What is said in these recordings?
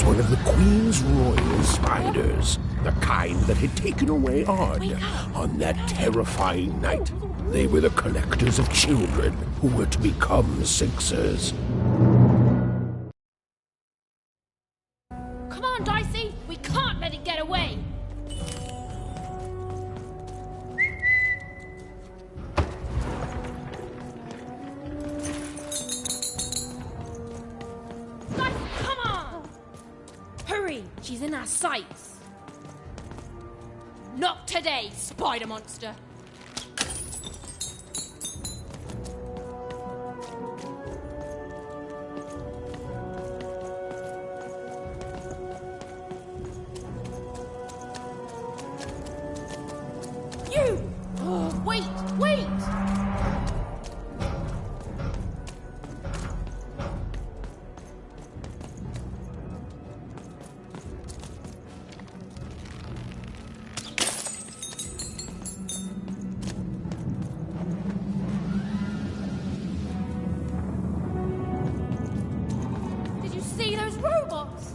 was one of the Queen's royal spiders, the kind that had taken away Ard on that terrifying night. They were the collectors of children who were to become Sixers. Come on, Dicey! We can't let it get away! Dicey, come on! Hurry! She's in our sights! Not today, spider monster! Wait! Wait! Did you see those robots?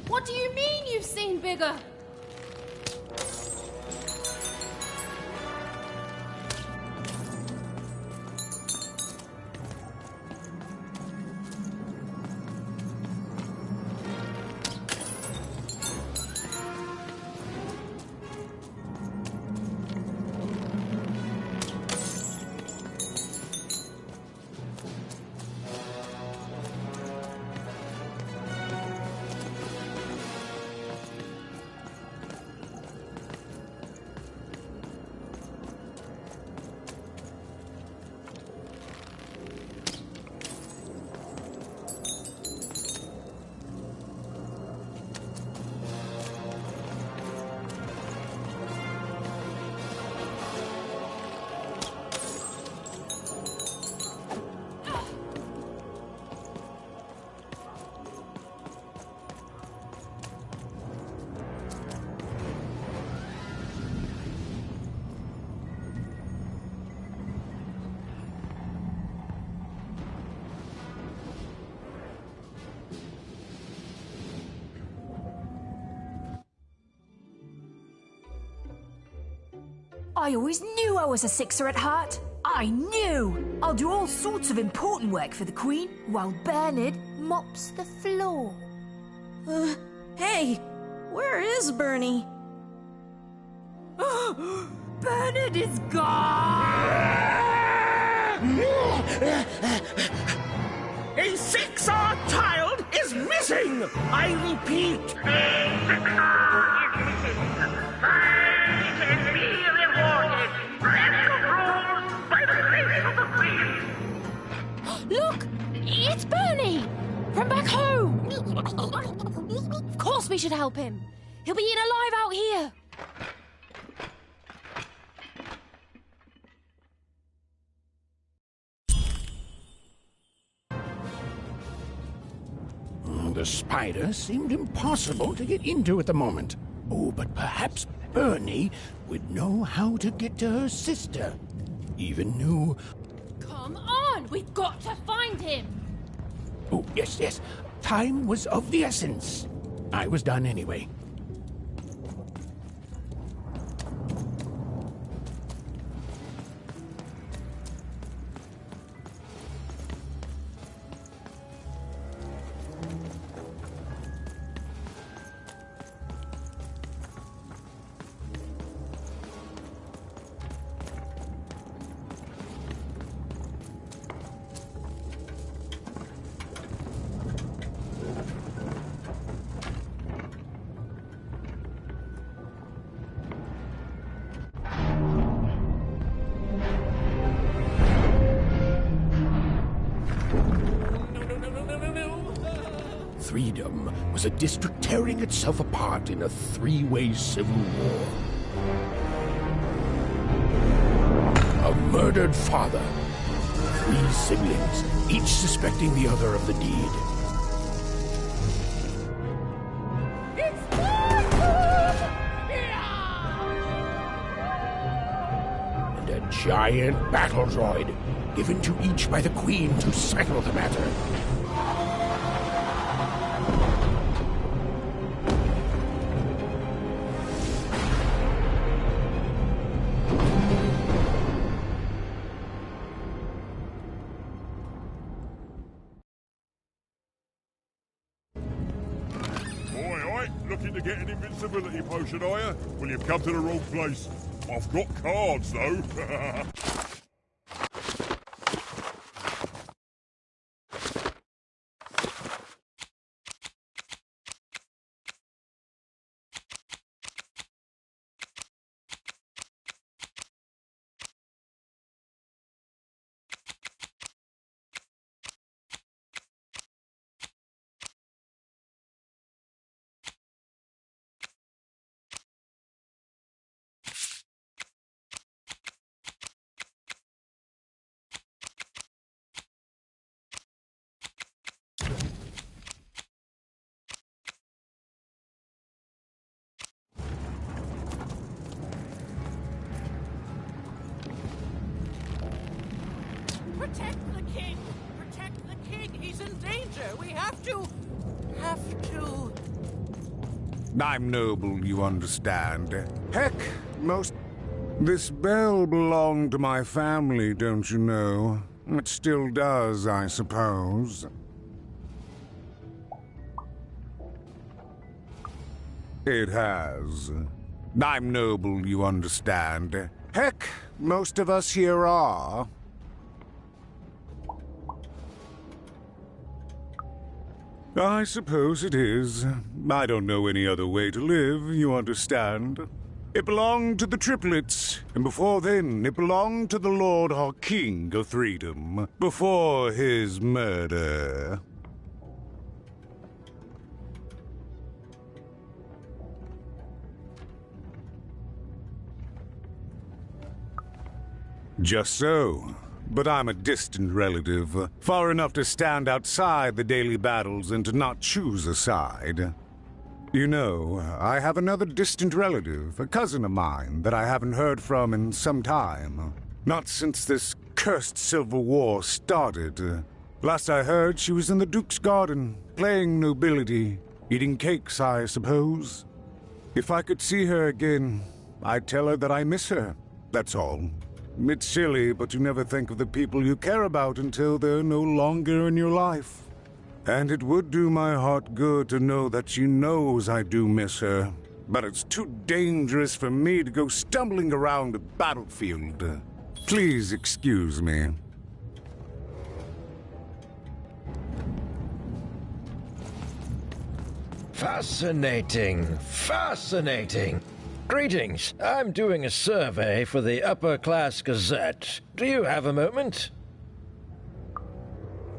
What do you mean you've seen bigger? I always knew I was a Sixer at heart. I knew! I'll do all sorts of important work for the Queen, while Bernard mops the floor. Hey! Where is Bernie? Bernard is gone! A Sixer child is missing! I repeat, Look! It's Bernie! From back home! Of course we should help him! He'll be eaten alive out here! The spider seemed impossible to get into at the moment. Oh, but perhaps Bernie would know how to get to her sister. Even knew... Come on! We've got to find him! Oh, yes. Time was of the essence. I was done anyway. Freedom was a district tearing itself apart in a three-way civil war. A murdered father, 3 siblings, each suspecting the other of the deed. And a giant battle droid, given to each by the Queen to settle the matter. Looking to get an invincibility potion, are you? Well, you've come to the wrong place. I've got cards, though. Protect the king! Protect the king! He's in danger! We have to... I'm noble, you understand. Heck, This bell belonged to my family, don't you know? It still does, I suppose. It has. I'm noble, you understand. Heck, most of us here are. I suppose it is. I don't know any other way to live, you understand. It belonged to the triplets, and before then it belonged to the Lord our King of Freedom, before his murder. Just so. But I'm a distant relative, far enough to stand outside the daily battles and to not choose a side. You know, I have another distant relative, a cousin of mine, that I haven't heard from in some time. Not since this cursed Civil War started. Last I heard, she was in the Duke's garden, playing nobility, eating cakes, I suppose. If I could see her again, I'd tell her that I miss her, that's all. It's silly, but you never think of the people you care about until they're no longer in your life. And it would do my heart good to know that she knows I do miss her. But it's too dangerous for me to go stumbling around a battlefield. Please excuse me. Fascinating. Fascinating. Greetings. I'm doing a survey for the Upper Class Gazette. Do you have a moment?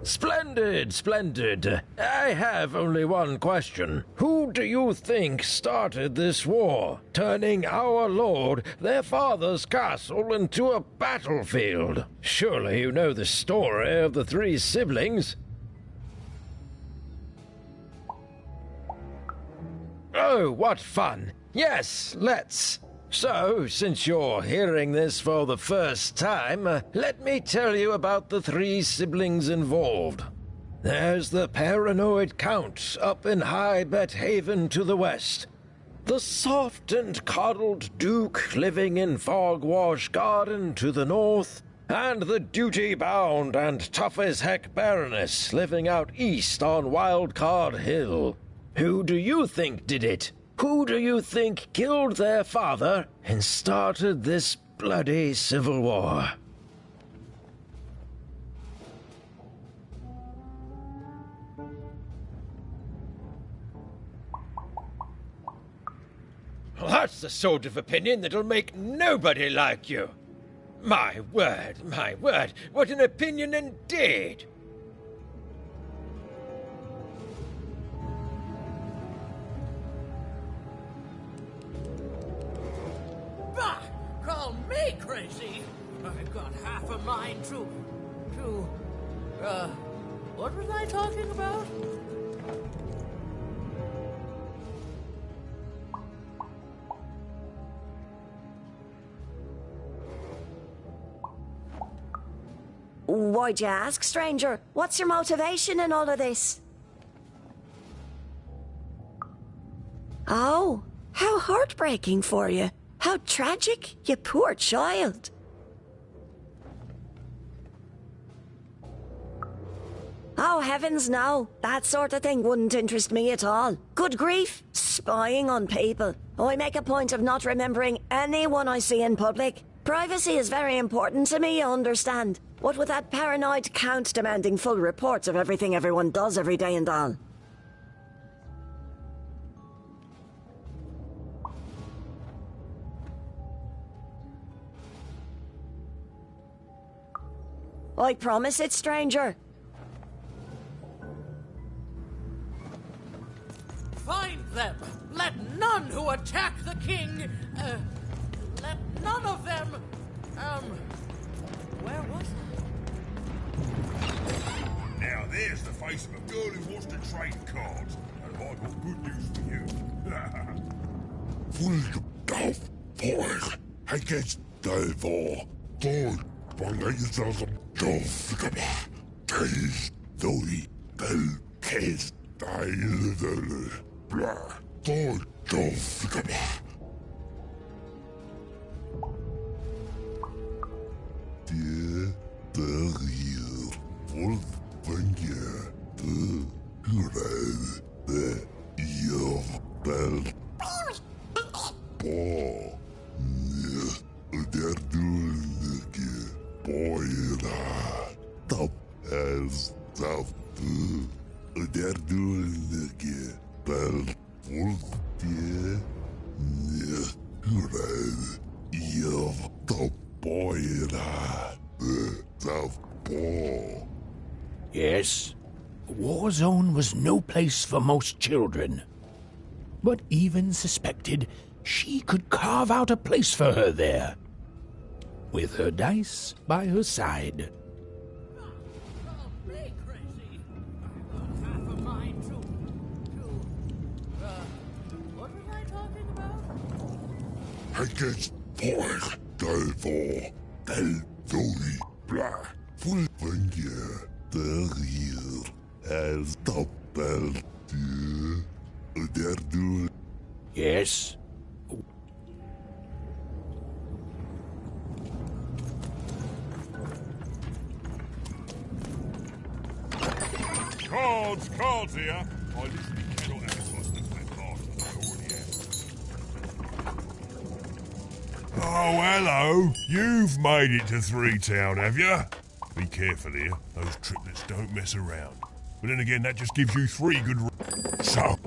Splendid, splendid. I have only one question. Who do you think started this war, turning our lord, their father's castle, into a battlefield? Surely you know the story of the three siblings. Oh, what fun. Yes, let's. So, since you're hearing this for the first time, let me tell you about the three siblings involved. There's the paranoid Count up in High Bet Haven to the west. The soft and coddled Duke living in Fogwash Garden to the north. And the duty-bound and tough-as-heck Baroness living out east on Wildcard Hill. Who do you think did it? Who do you think killed their father and started this bloody civil war? That's the sort of opinion that'll make nobody like you. My word, what an opinion indeed! Bah! Call me crazy! I've got half a mind to... what was I talking about? Why'd you ask, stranger? What's your motivation in all of this? Oh, how heartbreaking for you. How tragic, you poor child. Oh, heavens no. That sort of thing wouldn't interest me at all. Good grief. Spying on people. I make a point of not remembering anyone I see in public. Privacy is very important to me, you understand. What with that paranoid count demanding full reports of everything everyone does every day and all. I promise it, stranger. Find them! Let none who attack the king, let none of them, where was I? Now there's the face of a girl who wants to trade cards. And I've got good news for you. Full of void against the war. Void for Taste Doi Bel Case Style Blah Void Der Barrier Wolfgang the Grave the Bel Paw Der Dulnige Boyla Top as Top Der Dulnige Bel Wolfgang Grave Top Boyla the Top Paw. Yes, a war zone was no place for most children. But even suspected she could carve out a place for her there, with her dice by her side. Be crazy. I've got half a mind to, what was I talking about? Against Borg, Delvor, Del Doi, Blah, Fulvanger, der hier, as Doppel, der du. Yes? Cards here. I literally cannot have a husband that bastard I already have. Oh, hello. You've made it to Three Town, have you? Be careful here. Those triplets don't mess around. But then again, that just gives you 3 good... So...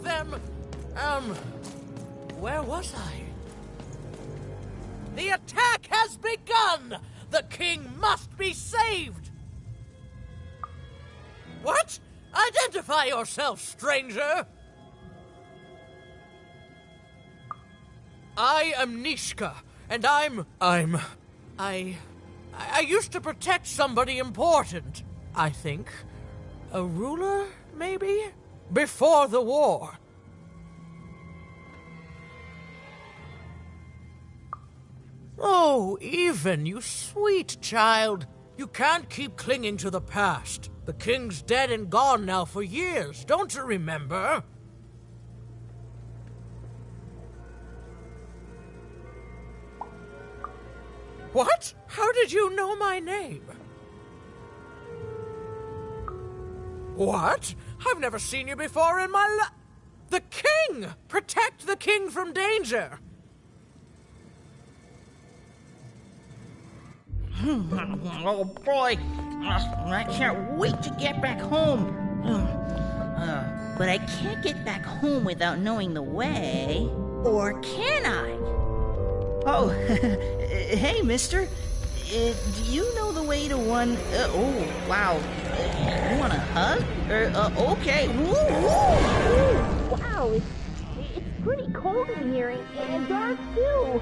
them. Where was I? The attack has begun! The king must be saved! What? Identify yourself, stranger! I am Nishka, and I used to protect somebody important, I think. A ruler, maybe? Before the war. Oh, Even, you sweet child. You can't keep clinging to the past. The king's dead and gone now for years, don't you remember? What? How did you know my name? What? I've never seen you before in my life. The king! Protect the king from danger! Oh boy, I can't wait to get back home. But I can't get back home without knowing the way. Or can I? Oh, hey, mister. Do you know the way to one... oh, wow. You want a hug? Okay. Ooh. Wow, it's pretty cold in here and dark, too.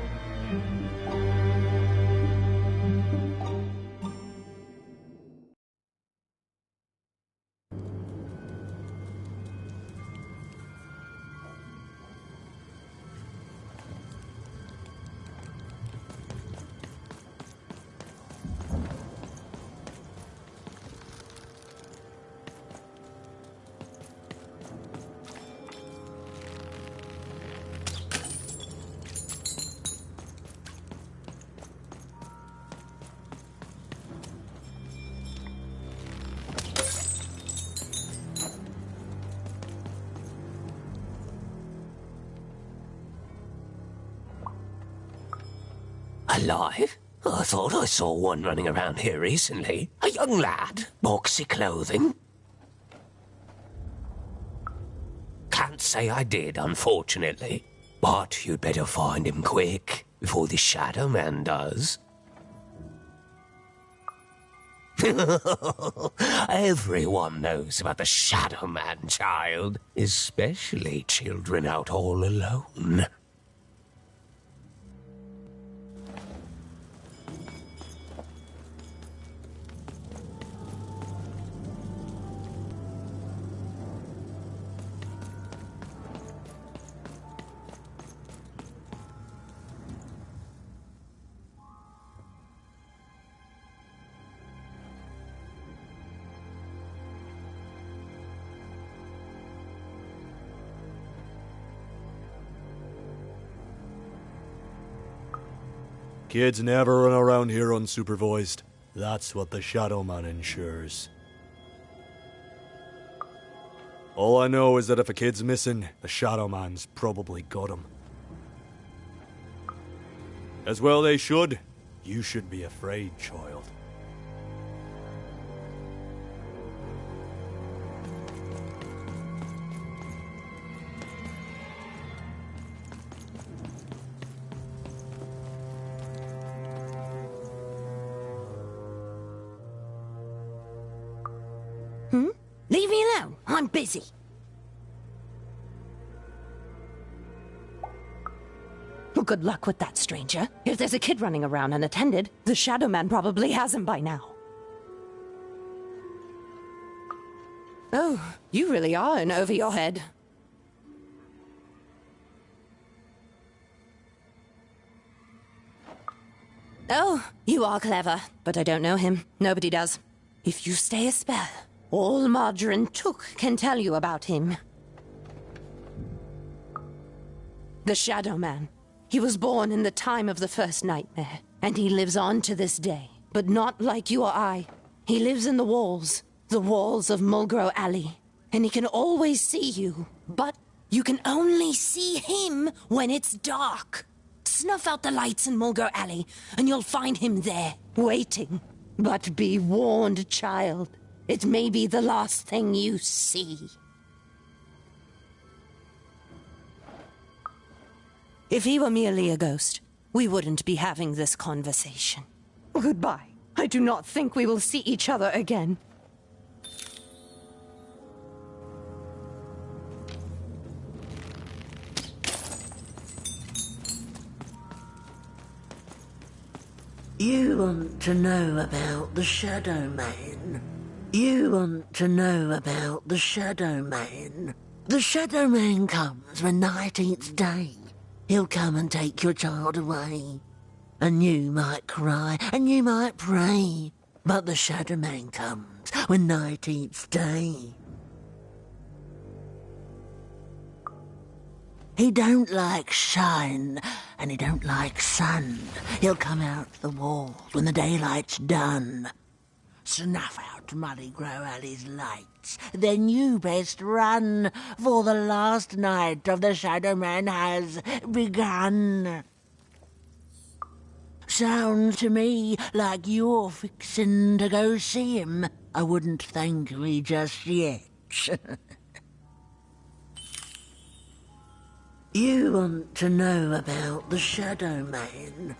Alive? I thought I saw one running around here recently. A young lad, boxy clothing. Can't say I did, unfortunately. But you'd better find him quick, before the Shadow Man does. Everyone knows about the Shadow Man, child. Especially children out all alone. Kids never run around here unsupervised. That's what the Shadow Man ensures. All I know is that if a kid's missing, the Shadow Man's probably got him. As well they should. You should be afraid, child. Leave me alone. I'm busy. Well, good luck with that, stranger. If there's a kid running around unattended, the Shadow Man probably has him by now. Oh, you really are in over your head. Oh, you are clever, but I don't know him. Nobody does. If you stay a spell, all Margarine Took can tell you about him. The Shadow Man. He was born in the time of the first nightmare, and he lives on to this day. But not like you or I. He lives in the walls of Mulgrew Alley. And he can always see you, but you can only see him when it's dark. Snuff out the lights in Mulgrew Alley, and you'll find him there, waiting. But be warned, child. It may be the last thing you see. If he were merely a ghost, we wouldn't be having this conversation. Goodbye. I do not think we will see each other again. You want to know about the Shadow Man? You want to know about the Shadow Man? The Shadow Man comes when night eats day. He'll come and take your child away. And you might cry, and you might pray. But the Shadow Man comes when night eats day. He don't like shine, and he don't like sun. He'll come out the walls when the daylight's done. Snuff out Muddy Grow Alley's lights, then you best run, for the last night of the Shadow Man has begun. Sounds to me like you're fixin' to go see him. I wouldn't thank me just yet. You want to know about the Shadow Man?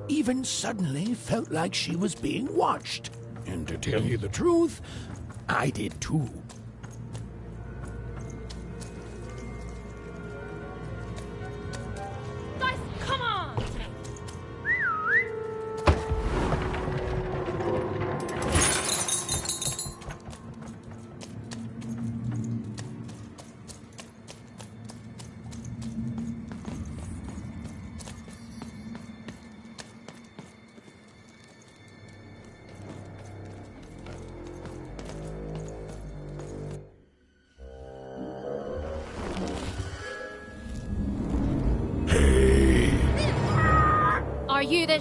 Even suddenly felt like she was being watched. And to tell you the truth, I did too. Guys, come on! Are you the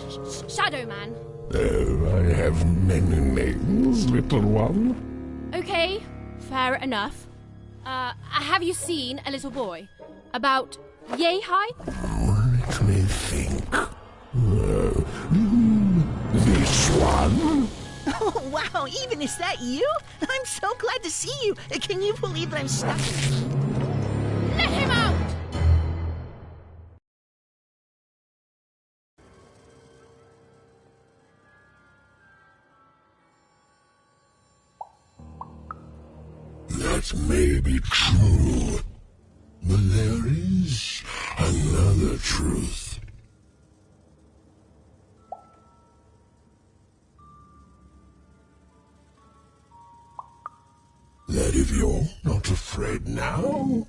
Shadow Man? Oh, I have many names, little one. Okay, fair enough. Have you seen a little boy? About yay high? Let me think. This one? Oh, wow, even is that you? I'm so glad to see you. Can you believe that I'm stuck? Let him out! That may be true, but there is another truth. That if you're not afraid now,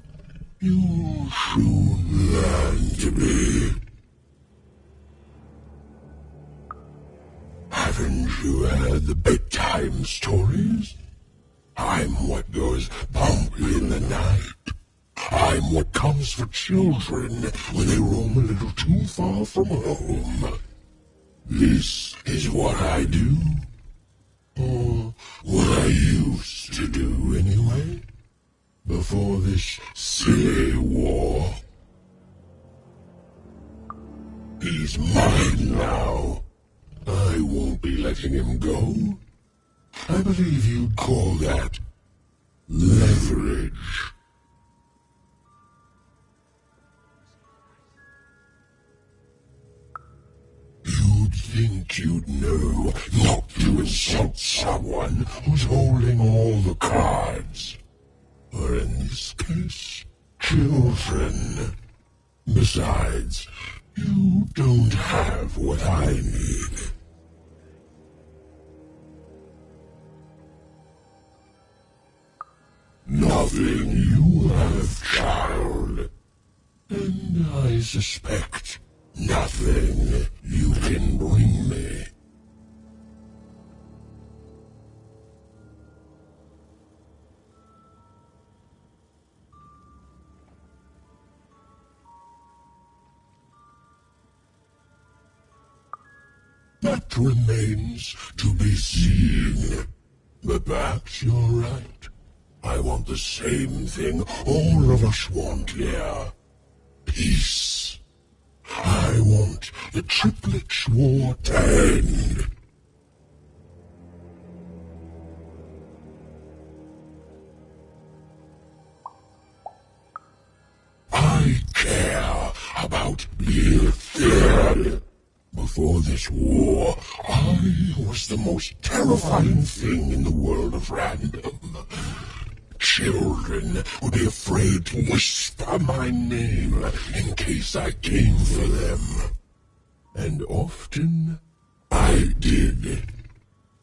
you'll soon learn to be. Haven't you heard the bedtime stories? I'm what goes bump in the night. I'm what comes for children when they roam a little too far from home. This is what I do. Or what I used to do anyway. Before this silly war. He's mine now. I won't be letting him go. I believe you'd call that leverage. You'd think you'd know not to insult someone who's holding all the cards. Or in this case, children. Besides, you don't have what I need. Nothing you have, child. And I I suspect nothing you can bring me. That remains to be seen. But perhaps you're right. I want the same thing all of us want here. Peace. I want the Triplets' war to end. I care about being feared. Before this war, I was the most terrifying thing in the world of random. Children would be afraid to whisper my name in case I came for them. And often, I did.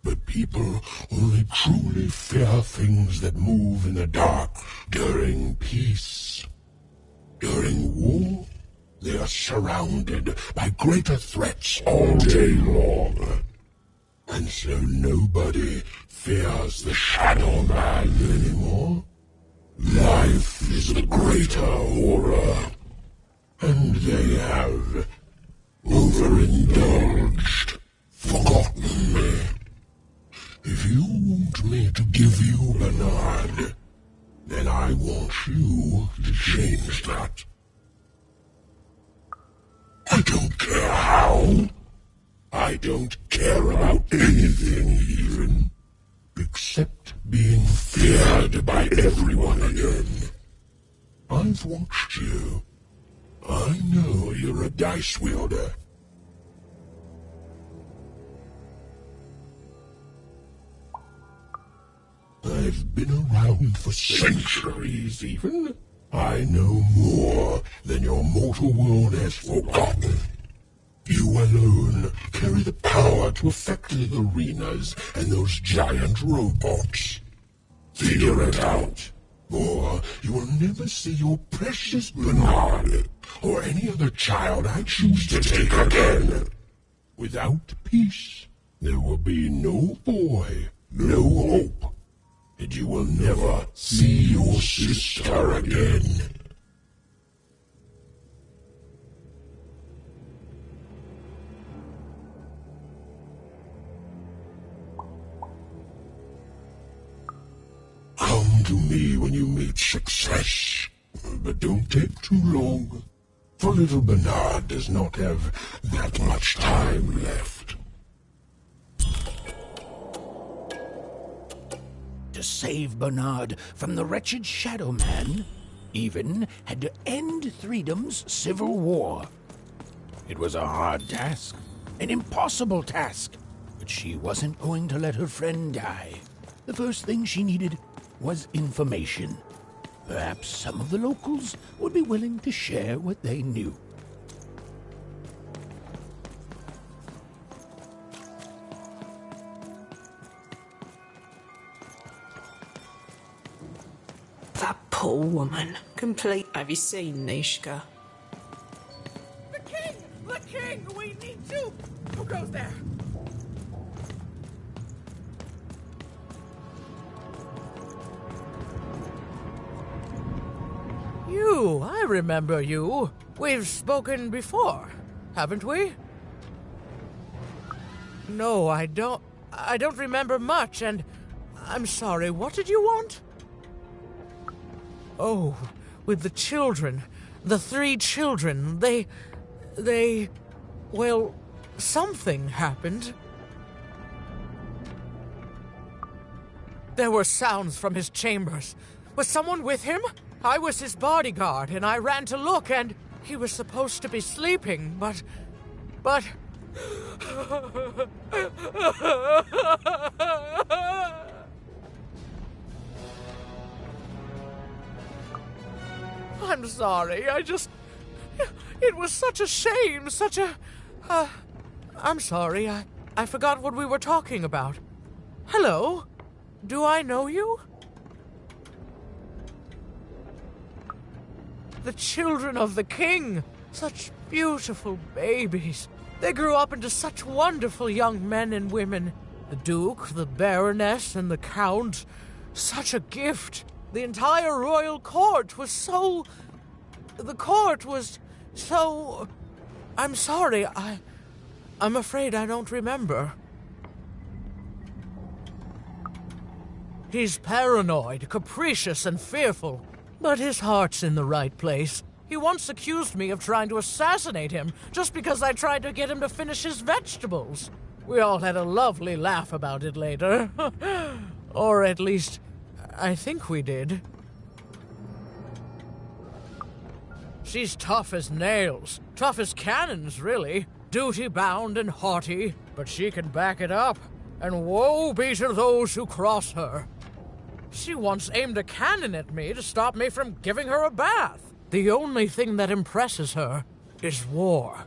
But people only truly fear things that move in the dark during peace. During war, they are surrounded by greater threats all day long. And so nobody fears the Shadow Man anymore. Life is a greater horror. And they have overindulged, forgotten me. If you want me to give you Bernard, then I want you to change that. I don't care how. I don't care about anything even, except being feared by everyone again. I've watched you. I know you're a dice wielder. I've been around for centuries even. I know more than your mortal world has forgotten. You alone carry the power to affect the arenas and those giant robots. Figure it out, or you will never see your precious Bernard or any other child I choose to take again. Without peace, there will be no boy, no hope, and you will never see your sister again. Come to me when you meet success, but don't take too long, for little Bernard does not have that much time left. To save Bernard from the wretched Shadow Man, Even had to end Threedom's civil war. It was a hard task, an impossible task, but she wasn't going to let her friend die. The first thing she needed was information. Perhaps some of the locals would be willing to share what they knew. That poor woman. Complete. Have you seen Nishka? The king! The king! We need to... Who goes there? You, I remember you. We've spoken before, haven't we? No, I don't remember much, and I'm sorry, what did you want? Oh, with the children, the 3 children, well, something happened. There were sounds from his chambers. Was someone with him? I was his bodyguard, and I ran to look, and he was supposed to be sleeping, but... I'm sorry, it was such a shame, such a... I'm sorry, I forgot what we were talking about. Hello? Do I know you? The children of the king. Such beautiful babies. They grew up into such wonderful young men and women. The Duke, the Baroness, and the Count. Such a gift. The entire royal court was so... The court was so... I'm sorry, I'm afraid I don't remember. He's paranoid, capricious, and fearful, but his heart's in the right place. He once accused me of trying to assassinate him just because I tried to get him to finish his vegetables. We all had a lovely laugh about it later. Or at least, I think we did. She's tough as nails. Tough as cannons, really. Duty-bound and haughty, but she can back it up. And woe be to those who cross her. She once aimed a cannon at me to stop me from giving her a bath. The only thing that impresses her is war.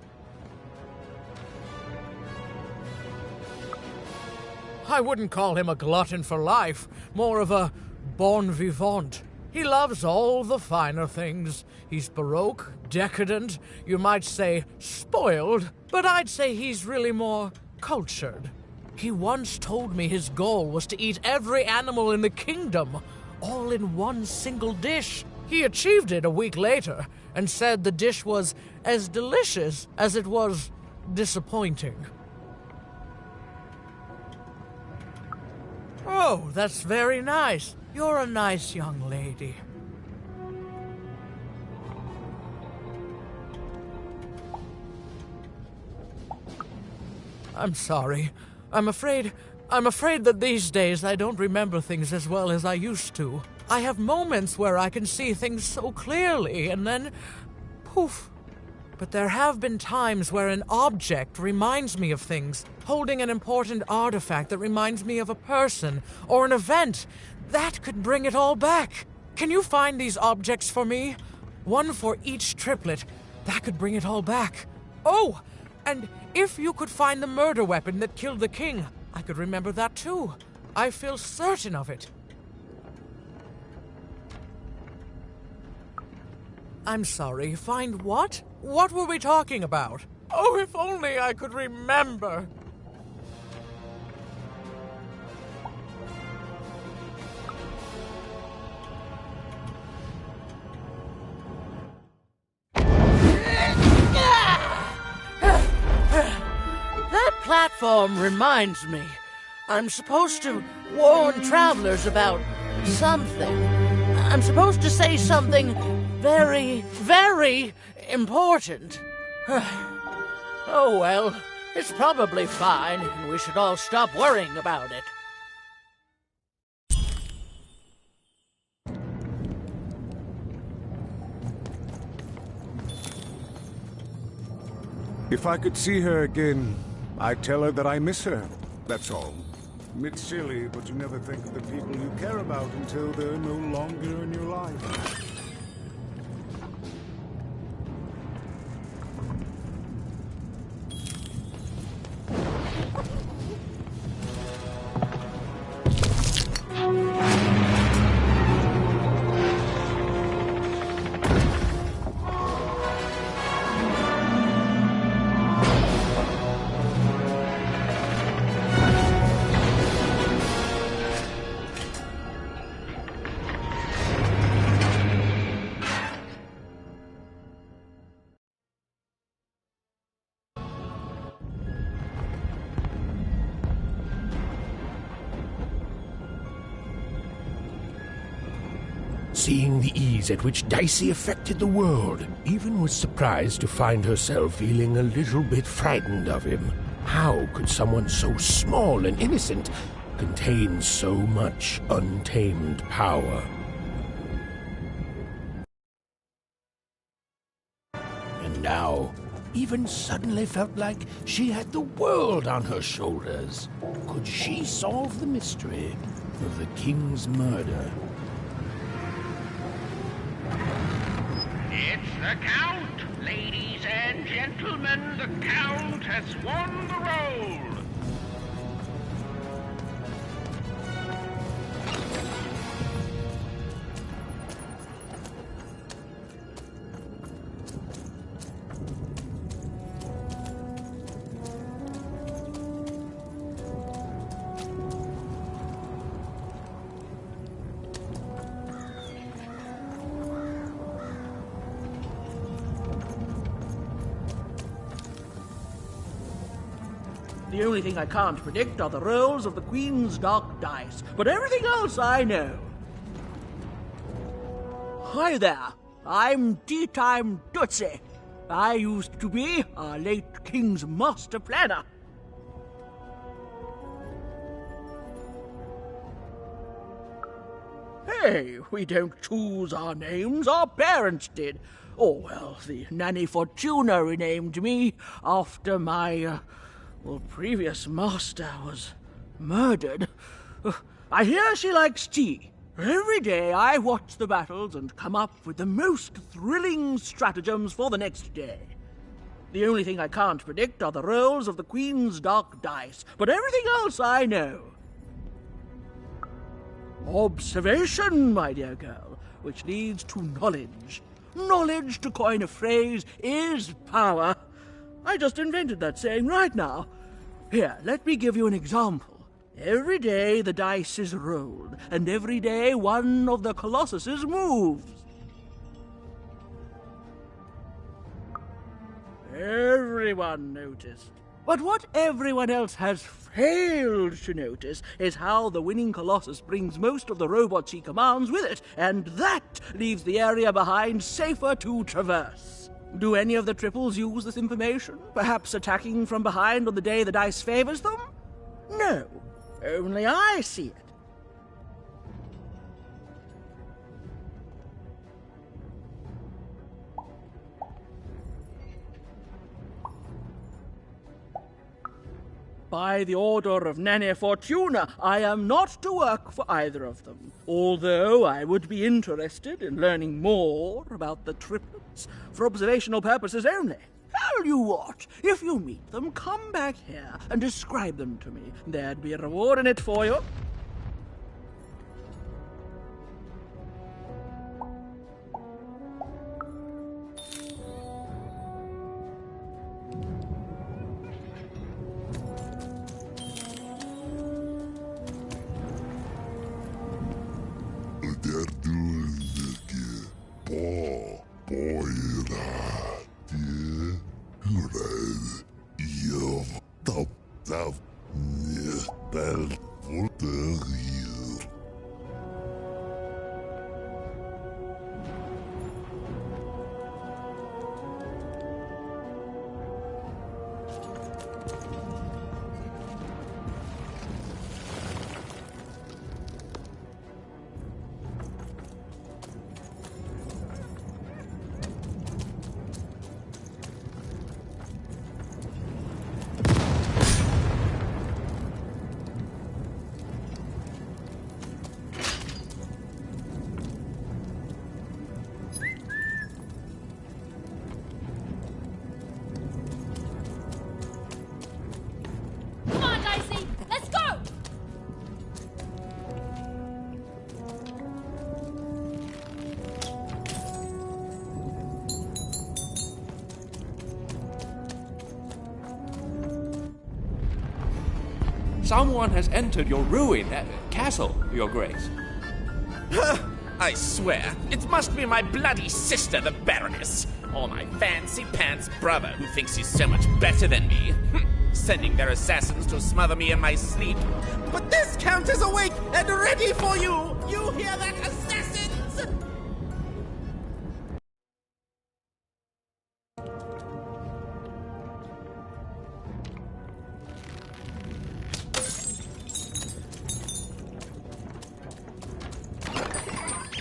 I wouldn't call him a glutton for life, more of a bon vivant. He loves all the finer things. He's baroque, decadent, you might say spoiled, but I'd say he's really more cultured. He once told me his goal was to eat every animal in the kingdom, all in one single dish. He achieved it a week later, and said the dish was as delicious as it was disappointing. Oh, that's very nice. You're a nice young lady. I'm sorry. I'm afraid that these days I don't remember things as well as I used to. I have moments where I can see things so clearly, and then poof. But there have been times where an object reminds me of things, holding an important artifact that reminds me of a person or an event. That could bring it all back. Can you find these objects for me? One for each triplet. That could bring it all back. Oh, and if you could find the murder weapon that killed the king, I could remember that too. I feel certain of it. I'm sorry, find what? What were we talking about? Oh, if only I could remember. That platform reminds me. I'm supposed to warn travelers about something. I'm supposed to say something very, very important. Oh well, it's probably fine, and we should all stop worrying about it. If I could see her again, I'd tell her that I miss her. That's all. It's silly, but you never think of the people you care about until they're no longer in your life. Seeing the ease at which Dicey affected the world, Even was surprised to find herself feeling a little bit frightened of him. How could someone so small and innocent contain so much untamed power? And now, Even suddenly felt like she had the world on her shoulders. Could she solve the mystery of the king's murder? It's the Count! Ladies and gentlemen, the Count has won the role! The only thing I can't predict are the rolls of the Queen's dark dice, but everything else I know. Hi there, I'm Tea Time Tootsie. I used to be our late King's master planner. Hey, we don't choose our names, our parents did. Oh, well, the Nanny Fortuna renamed me after my, previous master was murdered. I hear she likes tea. Every day I watch the battles and come up with the most thrilling stratagems for the next day. The only thing I can't predict are the rolls of the Queen's dark dice, but everything else I know. Observation, my dear girl, which leads to knowledge. Knowledge, to coin a phrase, is power. I just invented that saying right now. Here, let me give you an example. Every day the dice is rolled, and every day one of the colossuses moves. Everyone noticed. But what everyone else has failed to notice is how the winning Colossus brings most of the robots he commands with it, and that leaves the area behind safer to traverse. Do any of the triples use this information? Perhaps attacking from behind on the day the dice favors them? No, only I see it. By the order of Nanny Fortuna, I am not to work for either of them, although I would be interested in learning more about the triplets for observational purposes only. Tell you what, if you meet them, come back here and describe them to me. There'd be a reward in it for you. Someone has entered your castle, Your Grace. I swear, it must be my bloody sister, the Baroness, or my fancy-pants brother who thinks he's so much better than me, sending their assassins to smother me in my sleep. But this Count is awake and ready for you! You hear that, assassins?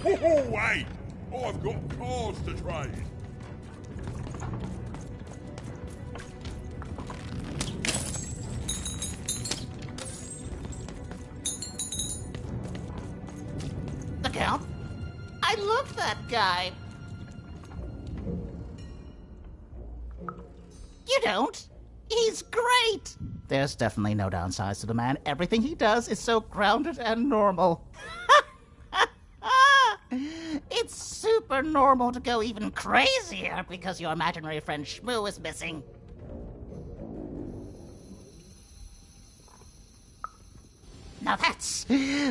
Oh, wait! I've got cars to trade. The Count? I love that guy. You don't? He's great! There's definitely no downsides to the man. Everything he does is so grounded and normal. It's super normal to go even crazier because your imaginary friend Shmoo is missing. Now that's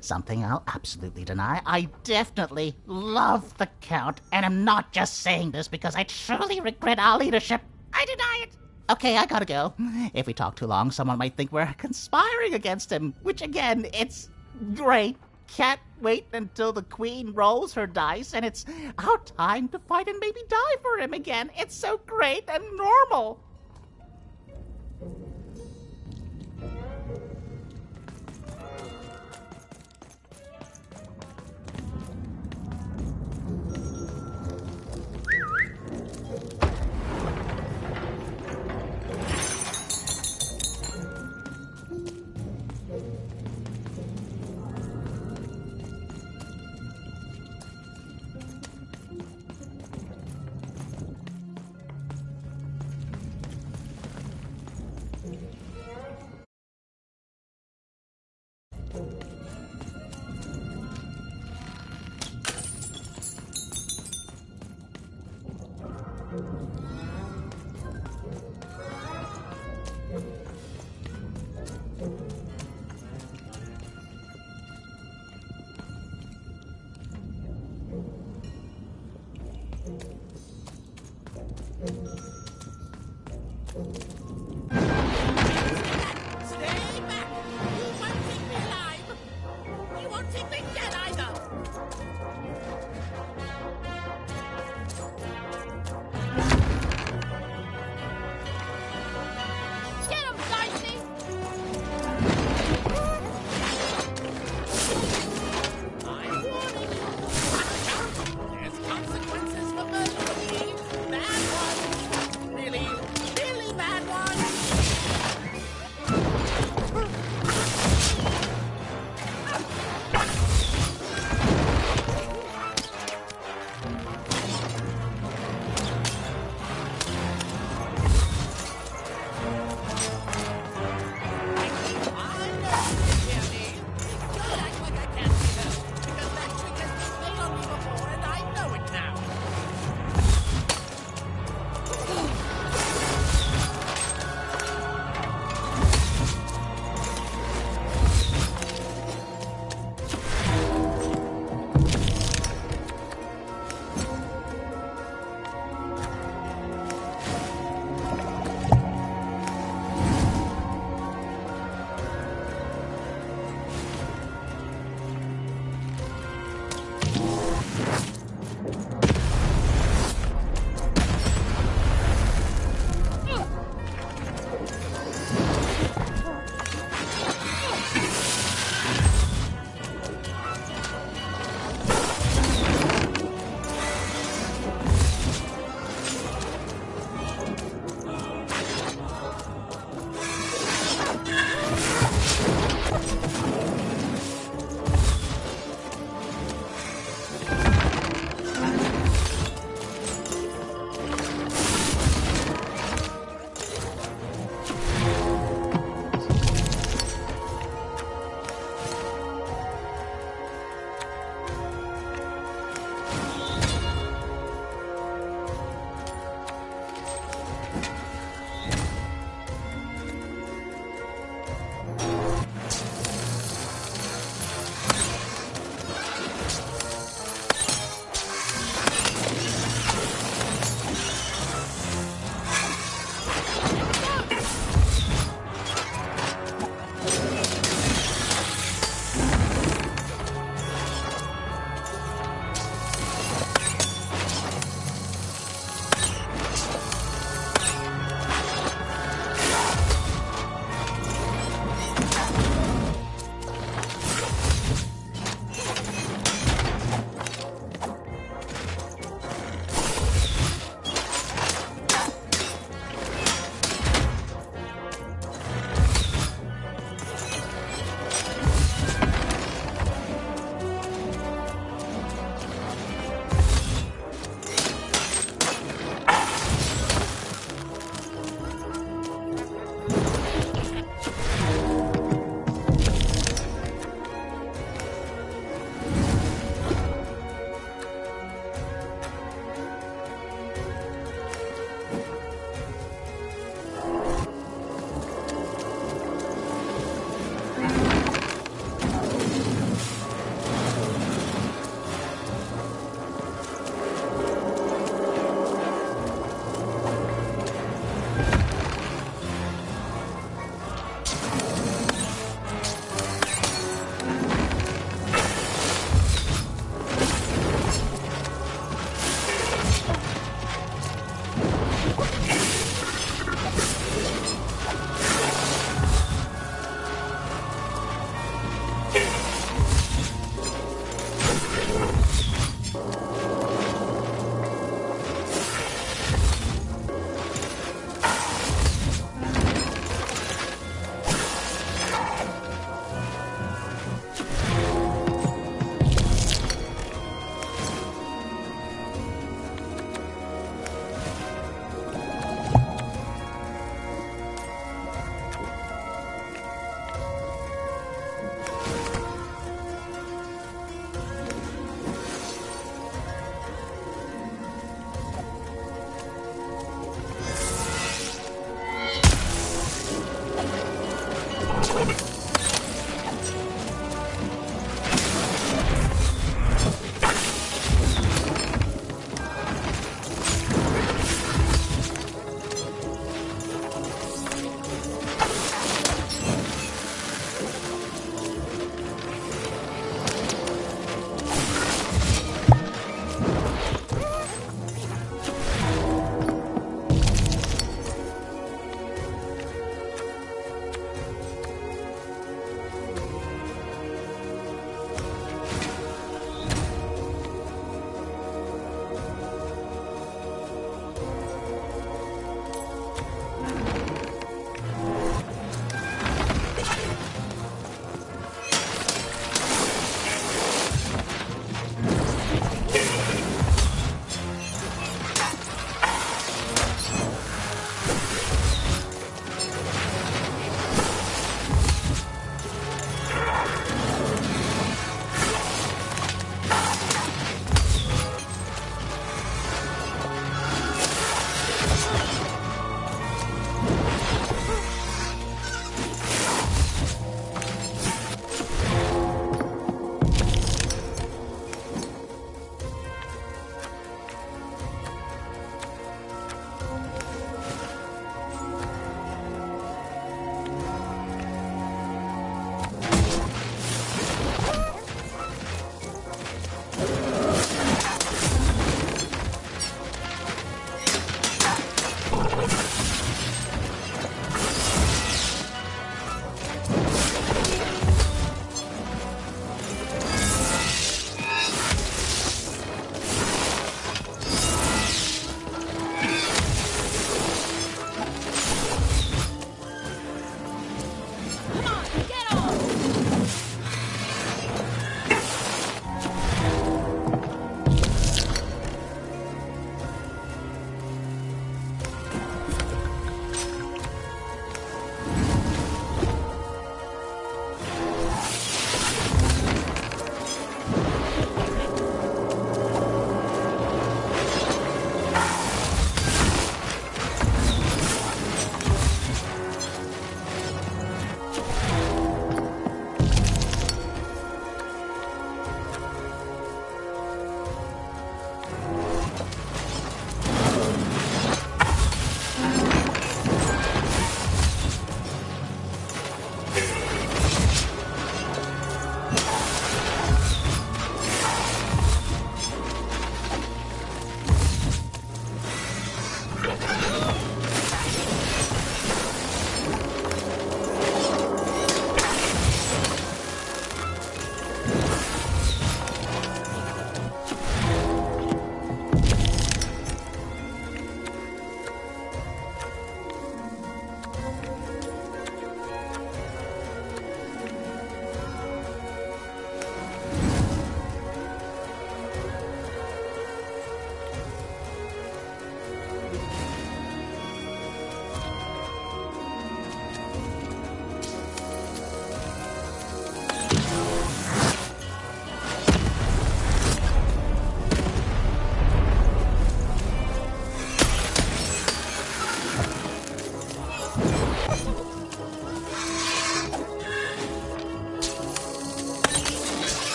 something I'll absolutely deny. I definitely love the Count, and I'm not just saying this because I truly regret our leadership. I deny it Okay, I gotta go. If we talk too long, someone might think we're conspiring against him, which again, it's great. Can't wait until the queen rolls her dice and it's our time to fight and maybe die for him again. It's so great and normal.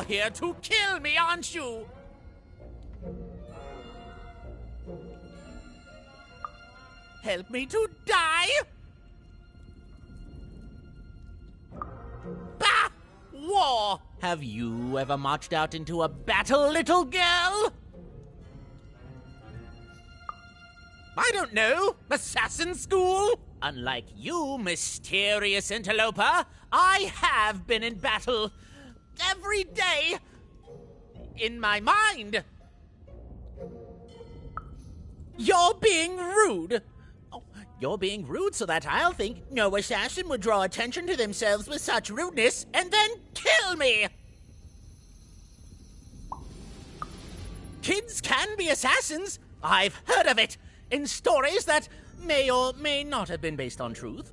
You're here to kill me, aren't you? Help me to die? Bah! War! Have you ever marched out into a battle, little girl? I don't know. Assassin school? Unlike you, mysterious interloper, I have been in battle. Every day. In my mind. You're being rude. Oh, you're being rude so that I'll think no assassin would draw attention to themselves with such rudeness and then kill me. Kids can be assassins. I've heard of it. In stories that may or may not have been based on truth.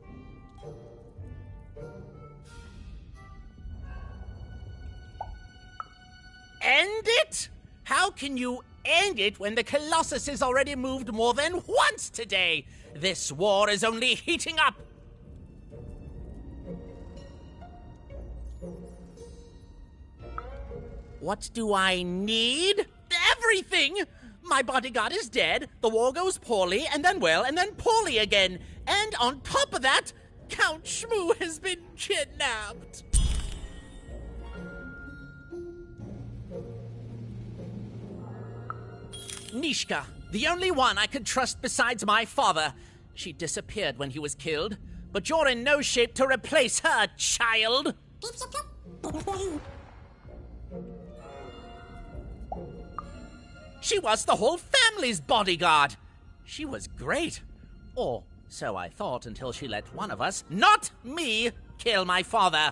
End it? How can you end it when the Colossus has already moved more than once today? This war is only heating up. What do I need? Everything! My bodyguard is dead, the war goes poorly, and then well, and then poorly again. And on top of that, Count Shmoo has been kidnapped. Nishka, the only one I could trust besides my father. She disappeared when he was killed, but you're in no shape to replace her, child. She was the whole family's bodyguard. She was great. Or so I thought until she let one of us, not me, kill my father.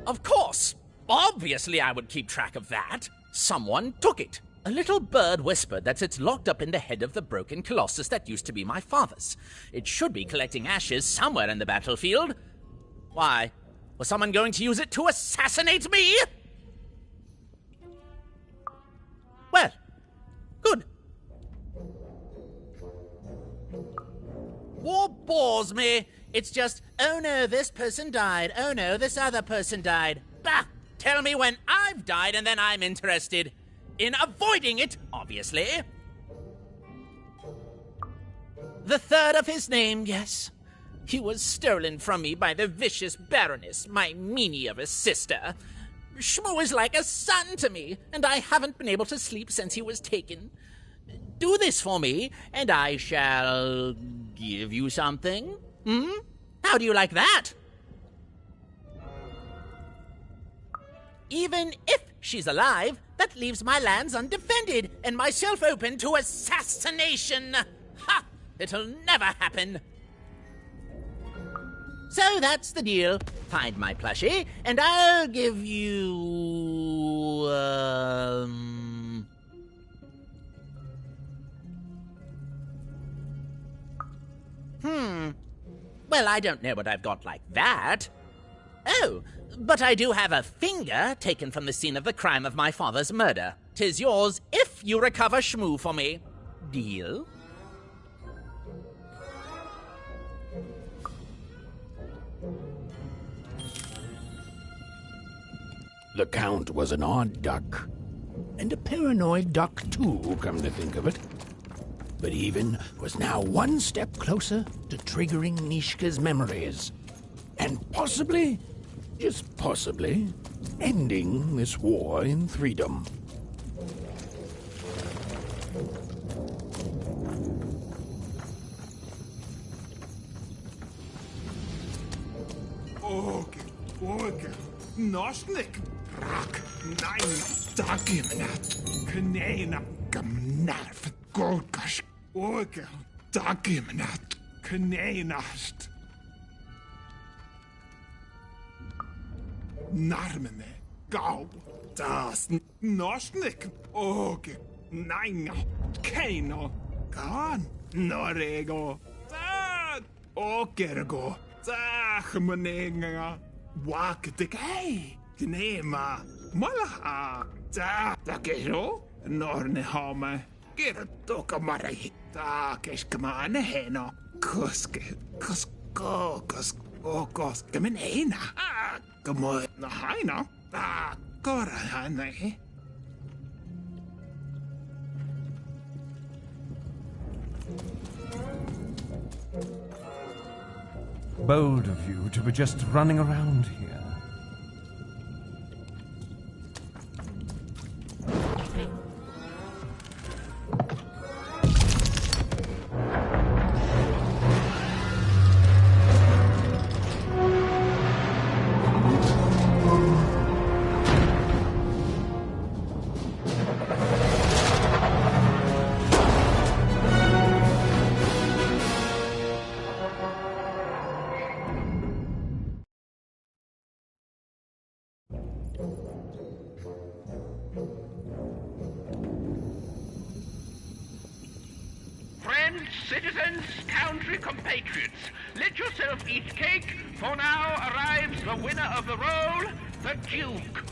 Of course. Obviously I would keep track of that. Someone took it. A little bird whispered that it's locked up in the head of the broken colossus that used to be my father's. It should be collecting ashes somewhere in the battlefield. Why? Was someone going to use it to assassinate me? Well, good. War bores me. It's just, oh no, this person died. Oh no, this other person died. Bah! Tell me when I've died and then I'm interested. In avoiding it, obviously. The third of his name, yes. He was stolen from me by the vicious Baroness, my meanie of a sister. Shmoo is like a son to me, and I haven't been able to sleep since he was taken. Do this for me, and I shall give you something. How do you like that? Even if she's alive, that leaves my lands undefended and myself open to assassination. Ha! It'll never happen. So that's the deal. Find my plushie, and I'll give you... Well, I don't know what I've got like that. Oh, but I do have a finger taken from the scene of the crime of my father's murder. 'Tis yours if you recover Shmoo for me. Deal? The Count was an odd duck. And a paranoid duck, too, come to think of it. But Even was now one step closer to triggering Nishka's memories. And possibly, just possibly, ending this war in Threedom. Orge, Nosnik, Rak, Nein, Dagimenat, Kanena, Gamnarf, Golgash, Orge, Dagimenat, Kanenast. Narmene, Gau, Das, Nosnik, Orge, Nein, Kano, Gan, Norego, Dad, Ogergo, Zachmanenga. Wak de gay, Gnema, Malaha, Da, Gero, Norne Home, Geratoka Mari, Da Keshkamane Heno, Kuske, Kusko, Okos, Gaminena, Come on, I know. Good, honey. Bold of you to be just running around here. Friends, citizens, country compatriots, let yourself eat cake, for now arrives the winner of the role, the Duke.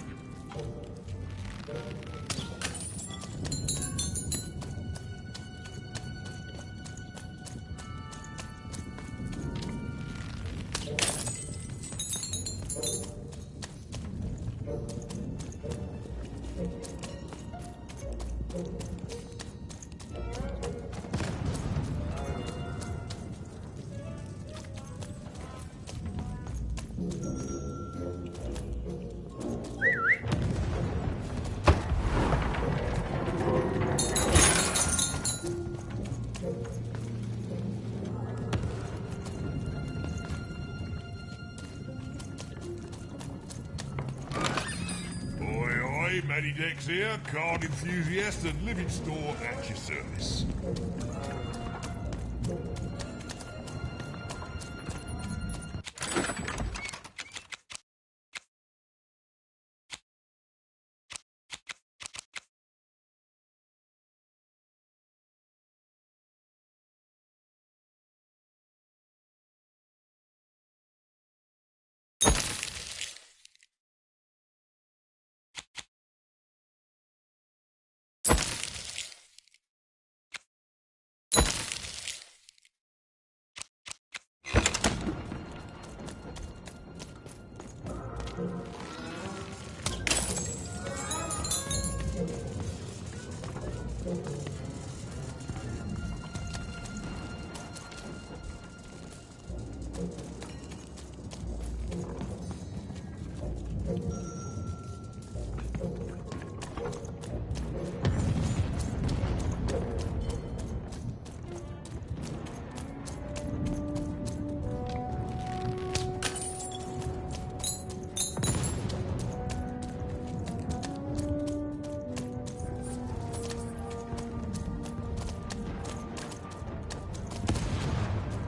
Matty Dex here, card enthusiast and living store at your service.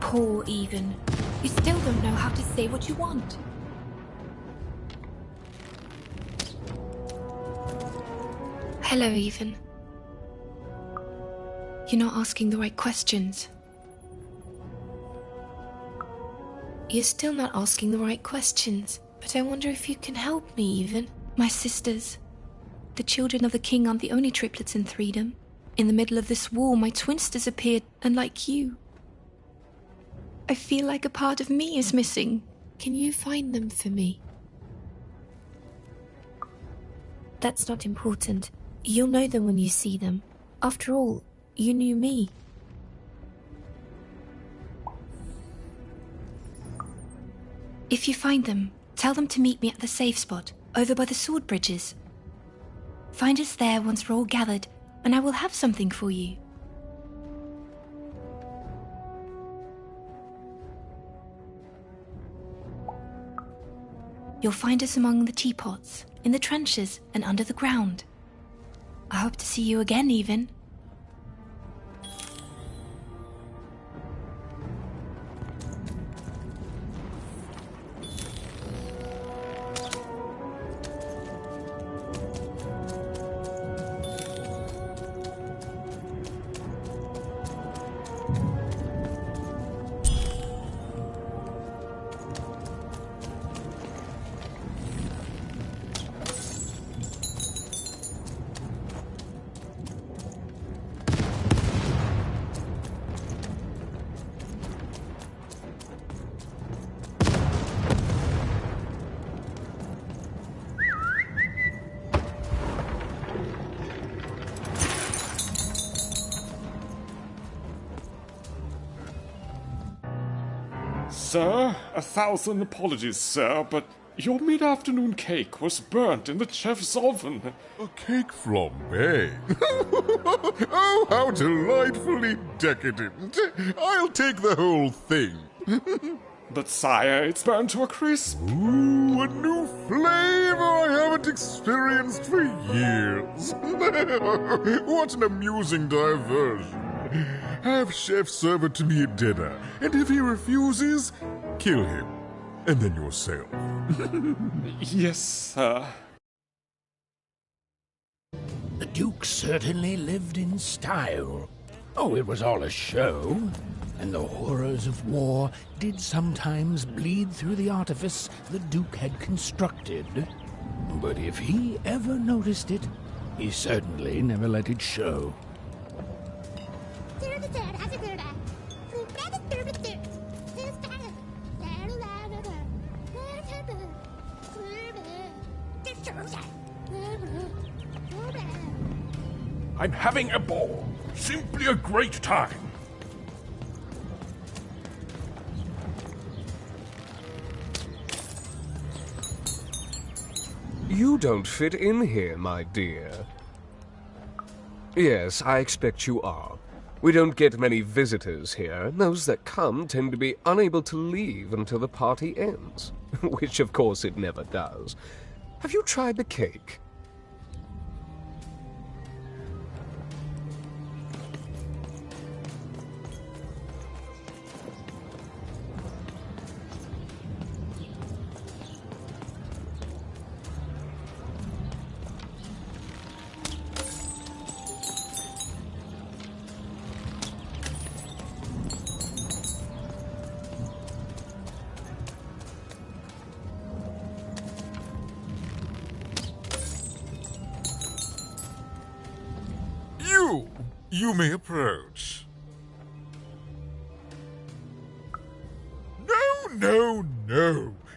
Poor Even. You still don't know how to say what you want. Hello, Even. You're not asking the right questions. You're still not asking the right questions. But I wonder if you can help me, Even. My sisters. The children of the king aren't the only triplets in Threedom. In the middle of this war, my twins disappeared, and like you, I feel like a part of me is missing. Can you find them for me? That's not important. You'll know them when you see them. After all, you knew me. If you find them, tell them to meet me at the safe spot, over by the sword bridges. Find us there once we're all gathered, and I will have something for you. You'll find us among the teapots, in the trenches, and under the ground. I hope to see you again, Even. Sir, 1,000 apologies, sir, but your mid-afternoon cake was burnt in the chef's oven. A cake flambe? Oh, how delightfully decadent. I'll take the whole thing. But sire, it's burnt to a crisp. Ooh, a new flavor I haven't experienced for years. What an amusing diversion. Have Chef serve it to me at dinner, and if he refuses, kill him. And then yourself. Yes, sir. The Duke certainly lived in style. Oh, it was all a show, and the horrors of war did sometimes bleed through the artifice the Duke had constructed. But if he ever noticed it, he certainly never let it show. I'm having a ball. Simply a great time. You don't fit in here, my dear. Yes, I expect you are. We don't get many visitors here, and those that come tend to be unable to leave until the party ends. Which, of course, it never does. Have you tried the cake? You may approach. No.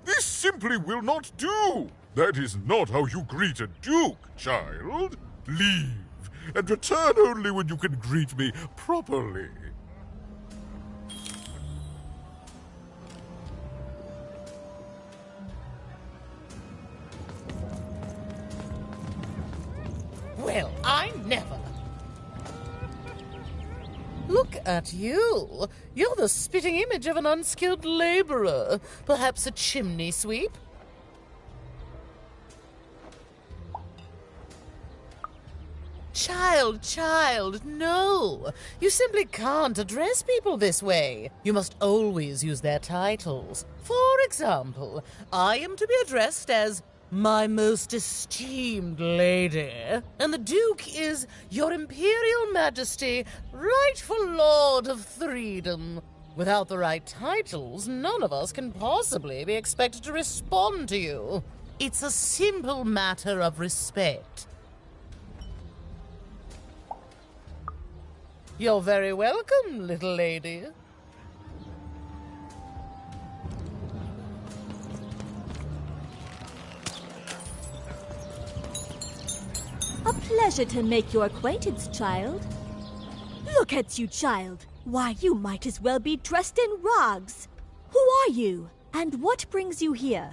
This simply will not do. That is not how you greet a duke, child. Leave, and return only when you can greet me properly. Well, I never. Look at you. You're the spitting image of an unskilled laborer. Perhaps a chimney sweep? Child, no. You simply can't address people this way. You must always use their titles. For example, I am to be addressed as my most esteemed lady, and the Duke is Your Imperial Majesty, rightful Lord of Freedom. Without the right titles, none of us can possibly be expected to respond to you. It's a simple matter of respect. You're very welcome, little lady. A pleasure to make your acquaintance, child. Look at you, child. Why, you might as well be dressed in rags. Who are you, and what brings you here?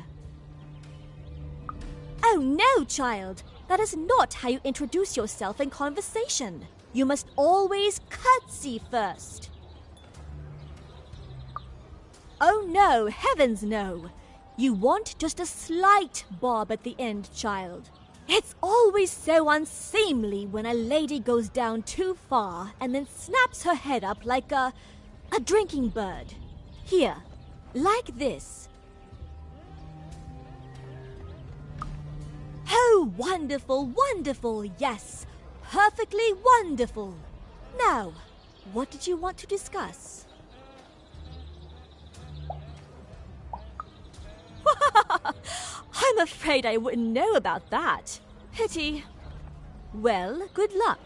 Oh no, child. That is not how you introduce yourself in conversation. You must always curtsy first. Oh no, heavens no. You want just a slight bob at the end, child. It's always so unseemly when a lady goes down too far and then snaps her head up like a drinking bird. Here, like this. Oh, wonderful, wonderful, yes. Perfectly wonderful. Now, what did you want to discuss? I'm afraid I wouldn't know about that. Pity. Well, good luck.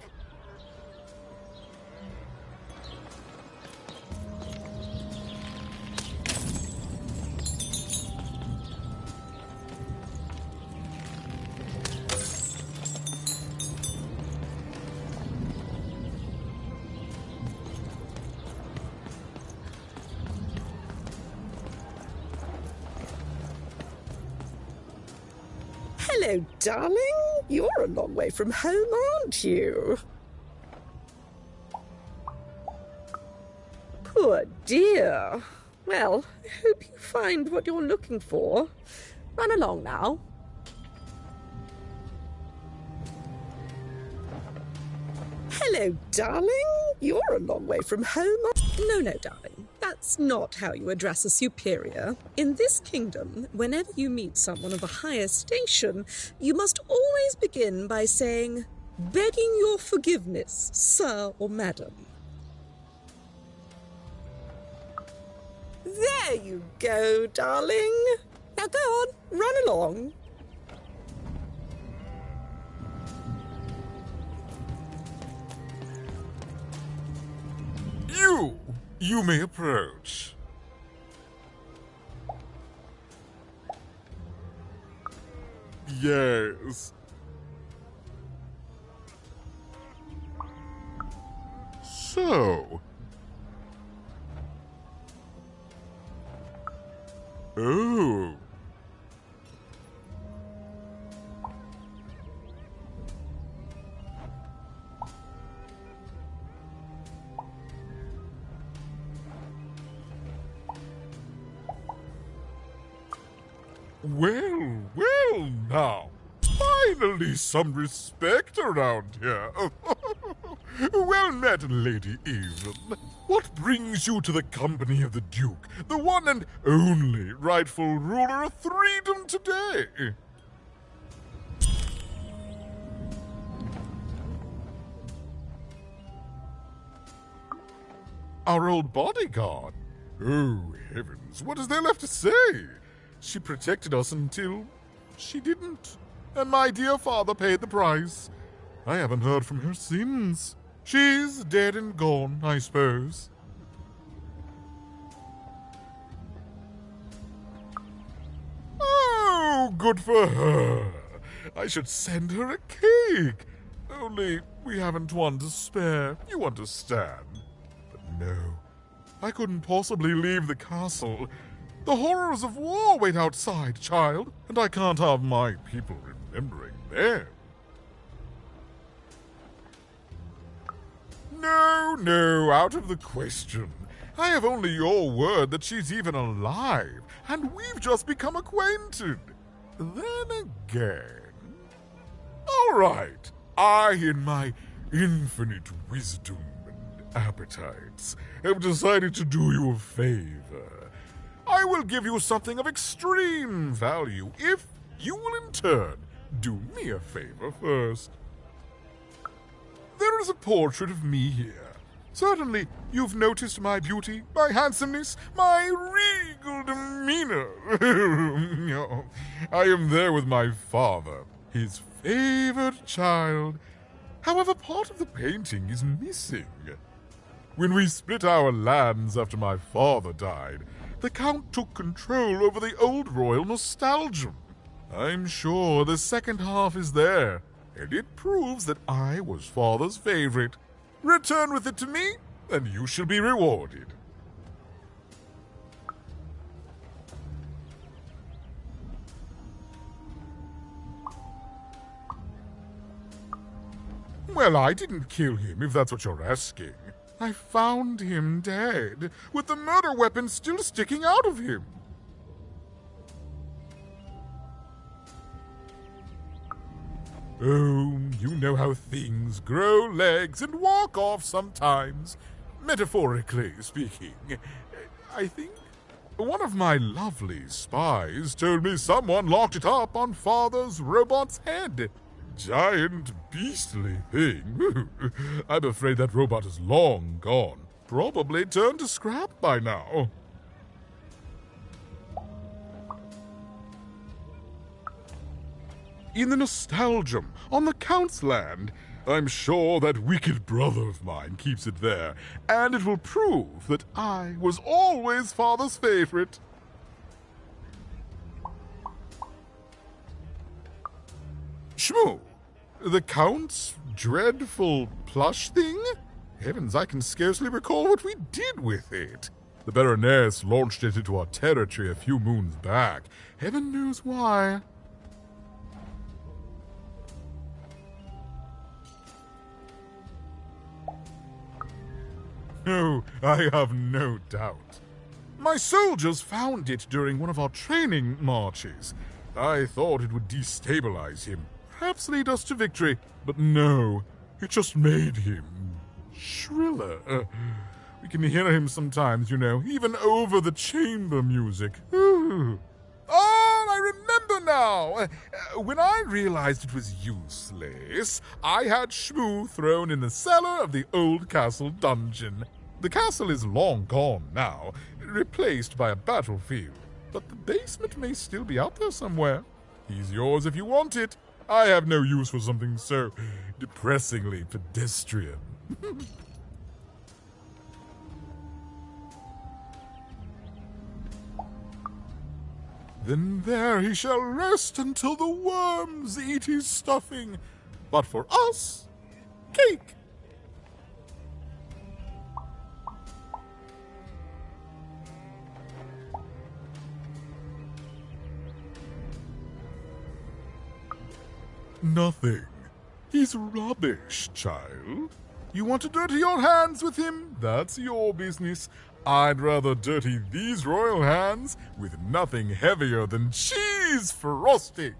Hello, darling. You're a long way from home, aren't you? Poor dear. Well, I hope you find what you're looking for. Run along now. Hello, darling. You're a long way from home. No, darling. That's not how you address a superior. In this kingdom, whenever you meet someone of a higher station, you must always begin by saying, "Begging your forgiveness, sir or madam." There you go, darling. Now go on, run along. You may approach. Yes. So. Oh. Well now. Finally some respect around here. Well met, Lady Even. What brings you to the company of the Duke, the one and only rightful ruler of Freedom today? Our old bodyguard? Oh, heavens, what is there left to say? She protected us until she didn't. And my dear father paid the price. I haven't heard from her since. She's dead and gone, I suppose. Oh, good for her. I should send her a cake. Only we haven't one to spare, you understand. But no, I couldn't possibly leave the castle. The horrors of war wait outside, child, and I can't have my people remembering them. No, out of the question. I have only your word that she's even alive, and we've just become acquainted. Then again... All right, I, in my infinite wisdom and appetites, have decided to do you a favor. I will give you something of extreme value if you will in turn do me a favor first. There is a portrait of me here. Certainly, you've noticed my beauty, my handsomeness, my regal demeanor. I am there with my father, his favored child. However, part of the painting is missing. When we split our lands after my father died, the Count took control over the old royal nostalgium. I'm sure the second half is there, and it proves that I was father's favorite. Return with it to me, and you shall be rewarded. Well, I didn't kill him, if that's what you're asking. I found him dead, with the murder weapon still sticking out of him. Oh, you know how things grow legs and walk off sometimes. Metaphorically speaking. I think one of my lovely spies told me someone locked it up on Father's robot's head. Giant, beastly thing. I'm afraid that robot is long gone. Probably turned to scrap by now. In the nostalgium, on the Count's land, I'm sure that wicked brother of mine keeps it there, and it will prove that I was always Father's favorite. Shmoo, the Count's dreadful plush thing? Heavens, I can scarcely recall what we did with it. The Baroness launched it into our territory a few moons back. Heaven knows why. Oh, I have no doubt. My soldiers found it during one of our training marches. I thought it would destabilize him, perhaps lead us to victory, but no, it just made him shriller. We can hear him sometimes, you know, even over the chamber music. Ooh. Oh, I remember now! When I realized it was useless, I had Shmoo thrown in the cellar of the old castle dungeon. The castle is long gone now, replaced by a battlefield, but the basement may still be out there somewhere. He's yours if you want it. I have no use for something so depressingly pedestrian. Then there he shall rest until the worms eat his stuffing. But for us, cake. Nothing. He's rubbish, child. You want to dirty your hands with him? That's your business. I'd rather dirty these royal hands with nothing heavier than cheese frosting.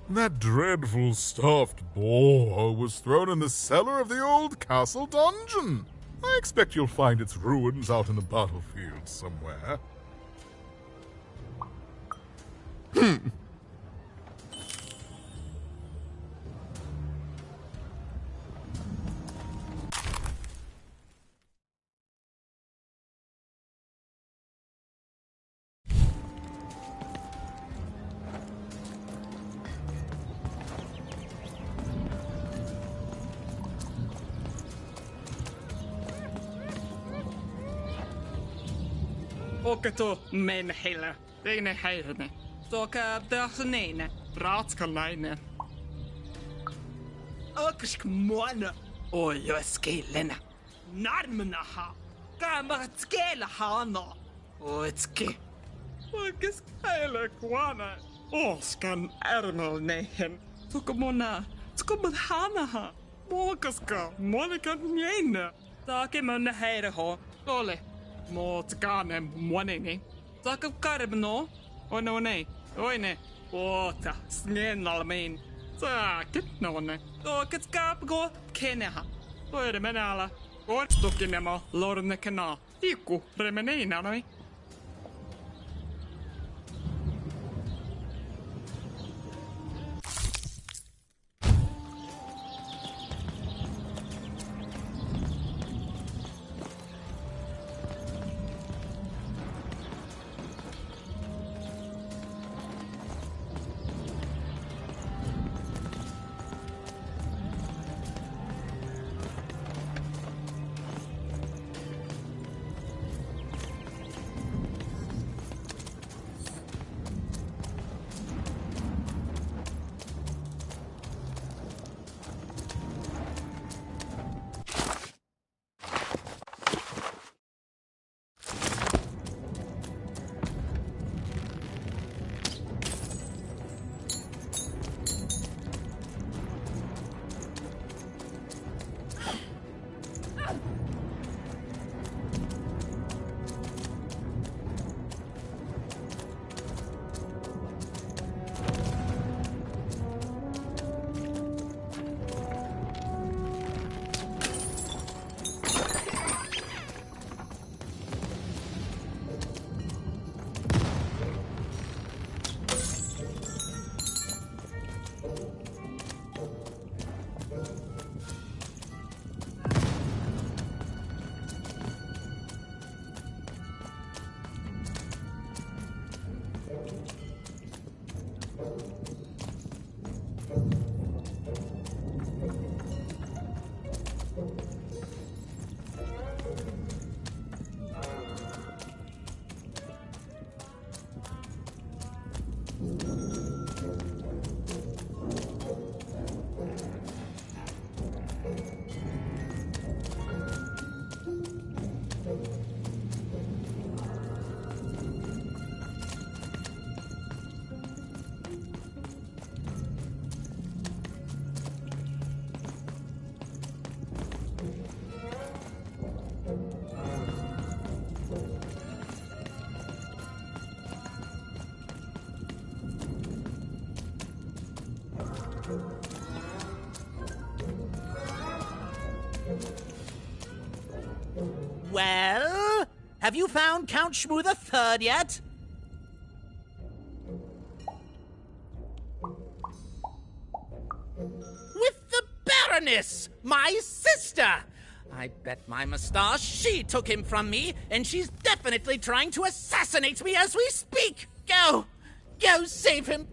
That dreadful stuffed boar was thrown in the cellar of the old castle dungeon. I expect you'll find its ruins out in the battlefield somewhere. Okato men hela, reine heirene. Soka dagsnene, ratskalaine. Okisk moana, ojo skelena. Narmenaha, kamatskela hana. Oitski. Okisk heile kwana. Oskan ermel nehen. Tukumona, tukumhanaha. Mokaska, monika njena. Take munne heire ho, ole. Motgane moneni. Taka karbno. Onone. Oine. Ota. Snenalmin. Sakit nonne. Okit kapgo keneha. Oire menala. Orstokinemo lorne kana. Iku remenina noi. Well, have you found Count Shmoo III yet? With the Baroness, my sister! I bet my moustache she took him from me, and she's definitely trying to assassinate me as we speak! Go! Go save him!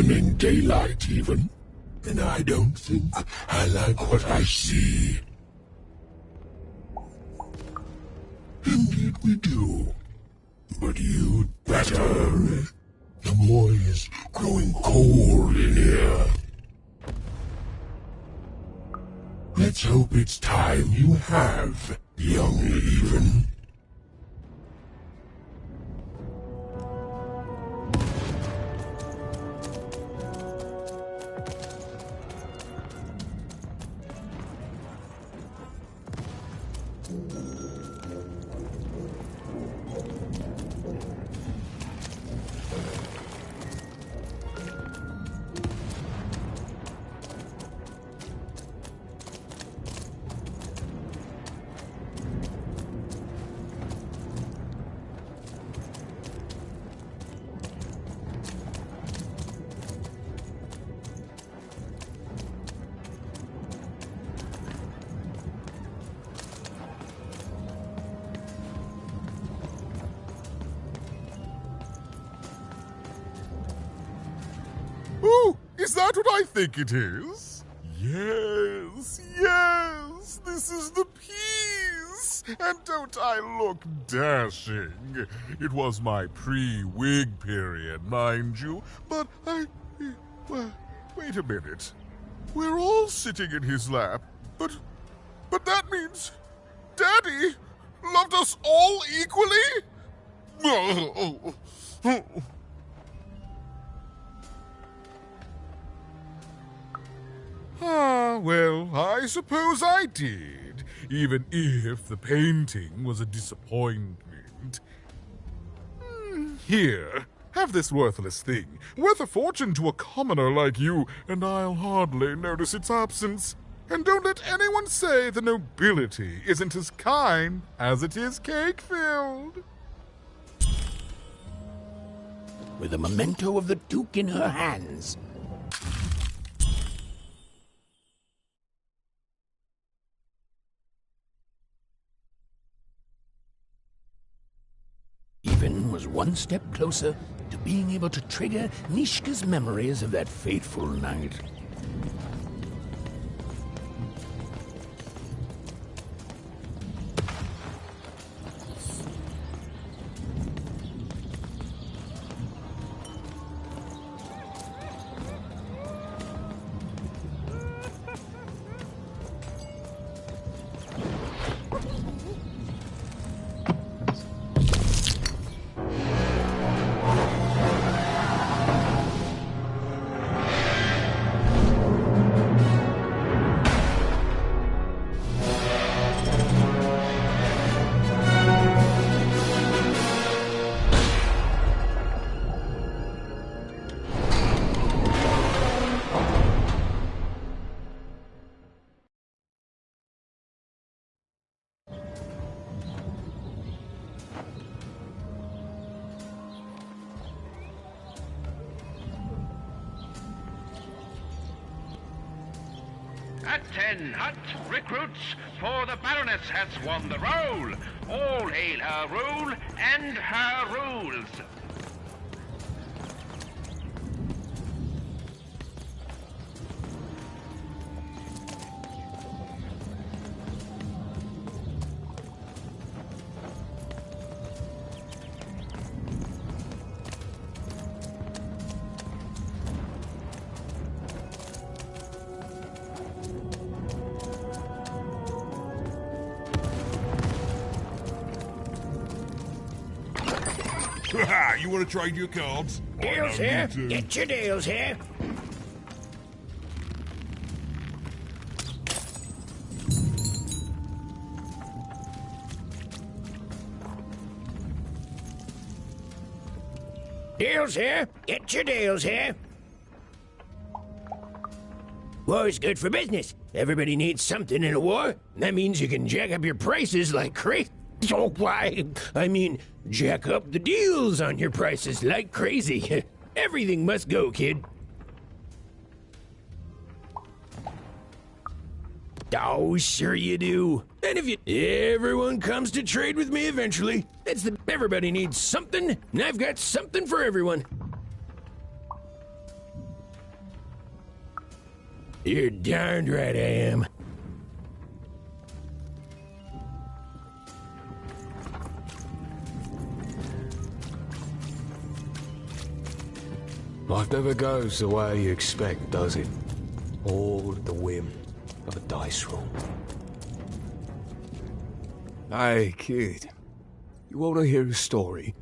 even in daylight, even. And I don't think I like what I see. Indeed we do. But you'd better. The boy is growing cold in here. Let's hope it's time you have, young even. Oh, is that what I think it is? Yes, yes, this is the piece. And don't I look dashing? It was my pre-wig period, mind you, but well, wait a minute. We're all sitting in his lap, but that means Daddy loved us all equally? Ah, well, I suppose I did, even if the painting was a disappointment. Here, have this worthless thing, worth a fortune to a commoner like you, and I'll hardly notice its absence. And don't let anyone say the nobility isn't as kind as it is cake-filled. With a memento of the Duke in her hands. Even was one step closer to being able to trigger Nishka's memories of that fateful night. At 10, hut recruits, for the Baroness has won the roll. All hail her rule and her rules. You want to trade your cards? Deals here. Get your deals here. Deals here. Get your deals here. War's good for business. Everybody needs something in a war. That means you can jack up your prices like crazy. Oh, why? I mean, jack up the deals on your prices like crazy. Everything must go, kid. Oh, sure you do. And if everyone comes to trade with me eventually, everybody needs something, and I've got something for everyone. You're darned right I am. Life never goes the way you expect, does it? All at the whim of a dice roll. Hey, kid. You want to hear a story?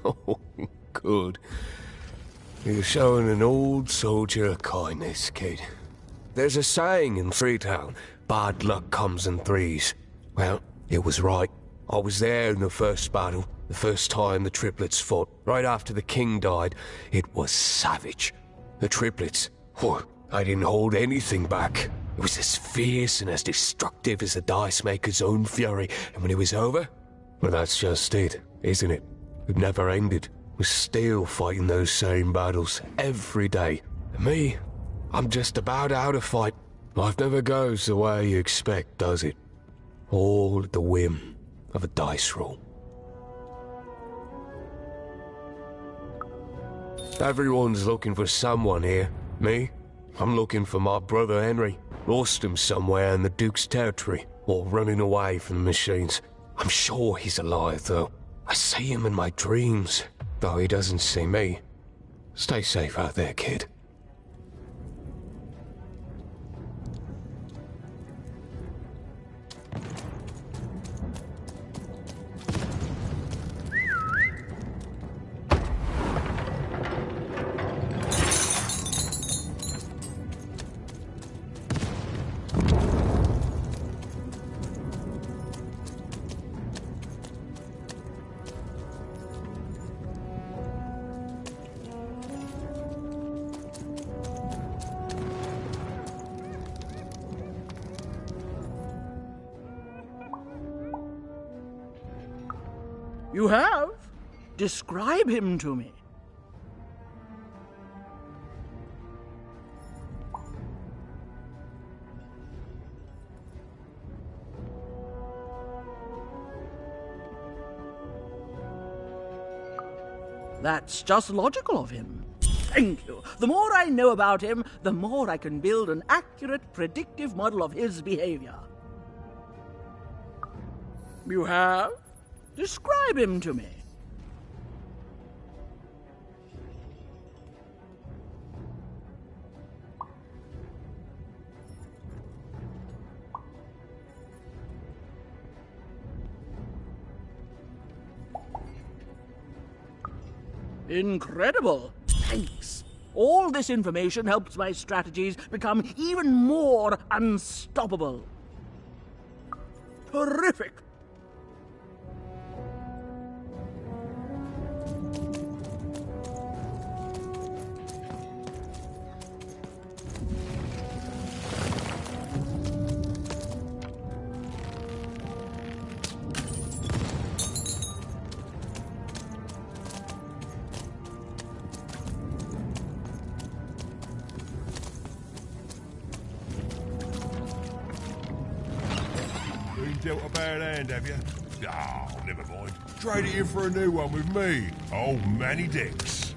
Oh, good. You're showing an old soldier a kindness, kid. There's a saying in Freetown, bad luck comes in threes. Well, it was right. I was there in the first battle, the first time the triplets fought. Right after the king died, it was savage. The triplets, I didn't hold anything back. It was as fierce and as destructive as the dice maker's own fury. And when it was over, well, that's just it, isn't it? It never ended. We're still fighting those same battles every day. And me, I'm just about out of fight. Life never goes the way you expect, does it? All at the whim of a dice roll. Everyone's looking for someone here. Me? I'm looking for my brother Henry. Lost him somewhere in the Duke's territory, or running away from the machines. I'm sure he's alive, though. I see him in my dreams, though he doesn't see me. Stay safe out there, kid. You have? Describe him to me. That's just logical of him. Thank you. The more I know about him, the more I can build an accurate, predictive model of his behavior. You have? Describe him to me. Incredible. Thanks. All this information helps my strategies become even more unstoppable. Terrific. Dealt a bad hand, have you? Oh, never mind. Trade it in for a new one with me. Old Manny Dix.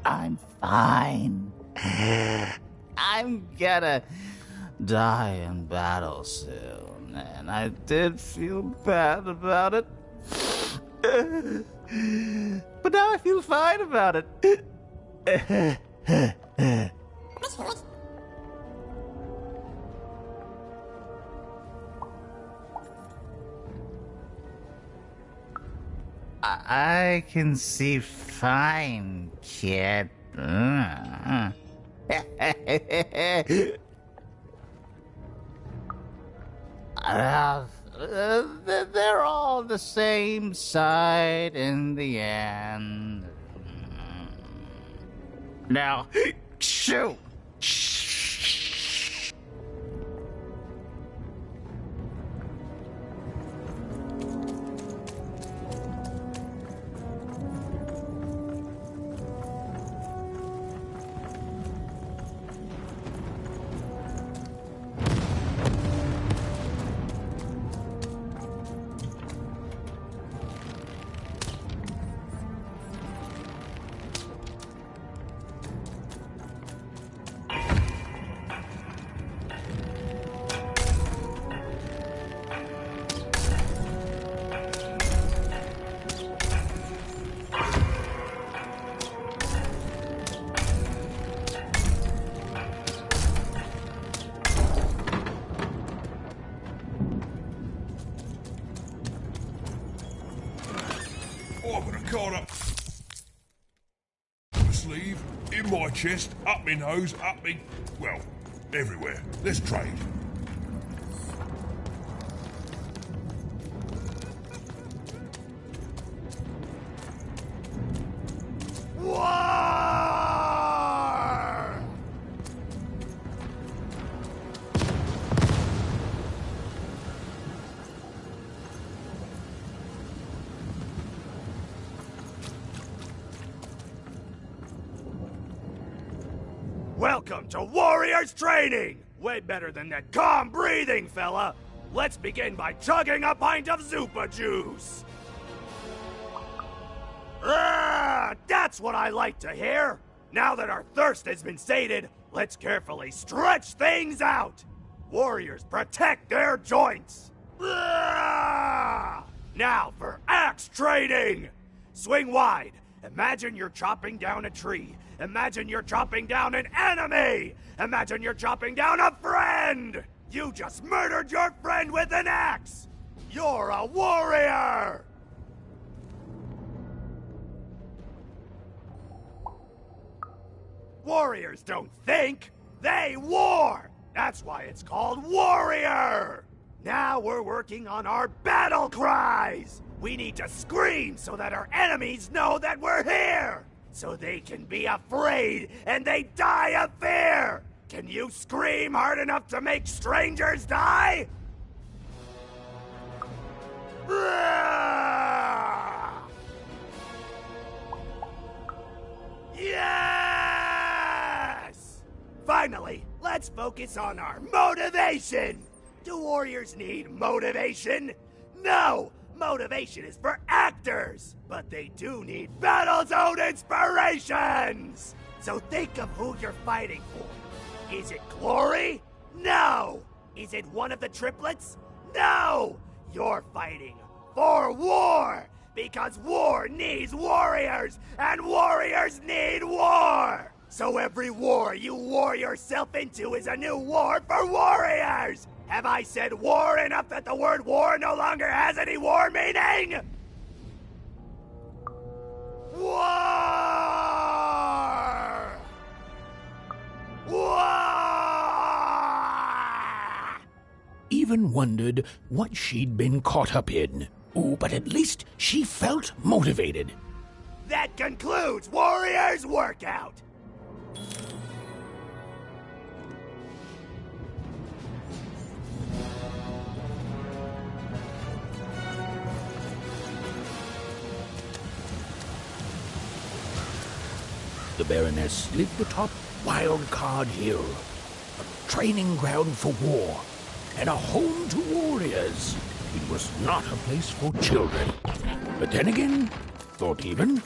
I'm fine. I'm gonna die in battle soon, and I did feel bad about it. But now I feel fine about it. I can see fine, kid. They're all the same side in the end. Now, shoot! Sleeve, in my chest, up my nose, up me... well, everywhere. Let's trade. Welcome to Warriors Training! Way better than that calm breathing, fella! Let's begin by chugging a pint of Zupa juice! That's what I like to hear! Now that our thirst has been sated, let's carefully stretch things out! Warriors protect their joints! Now for axe training! Swing wide. Imagine you're chopping down a tree. Imagine you're chopping down an enemy! Imagine you're chopping down a friend! You just murdered your friend with an axe! You're a warrior! Warriors don't think, they war! That's why it's called Warrior! Now we're working on our battle cries! We need to scream so that our enemies know that we're here! So they can be afraid and they die of fear! Can you scream hard enough to make strangers die? Yes! Finally, let's focus on our motivation! Do warriors need motivation? No! Motivation is for actors! But they do need battle zone inspirations! So think of who you're fighting for. Is it glory? No! Is it one of the triplets? No! You're fighting for war! Because war needs warriors, and warriors need war! So every war you war yourself into is a new war for warriors! Have I said war enough that the word war no longer has any war meaning? War! War! Even wondered what she'd been caught up in. Oh, but at least she felt motivated. That concludes Warriors Workout! The Baroness lived atop Wildcard Hill, a training ground for war, and a home to warriors. It was not a place for children. But then again, thought even,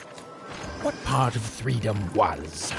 what part of freedom was?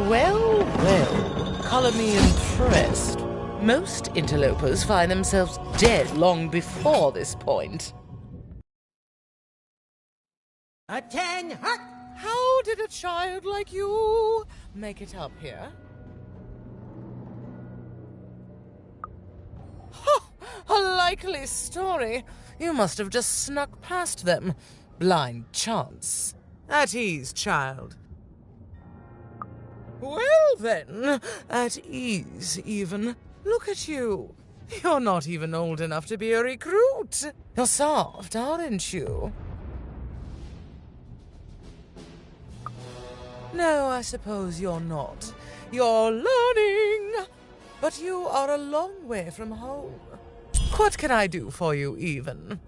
Well, well, colour me impressed. Most interlopers find themselves dead long before this point. A 10 heart. How did a child like you make it up here? A likely story. You must have just snuck past them. Blind chance. At ease, child. Well then, at ease even. Look at you. You're not even old enough to be a recruit. You're soft, aren't you? No, I suppose you're not. You're learning. But you are a long way from home. What can I do for you, even?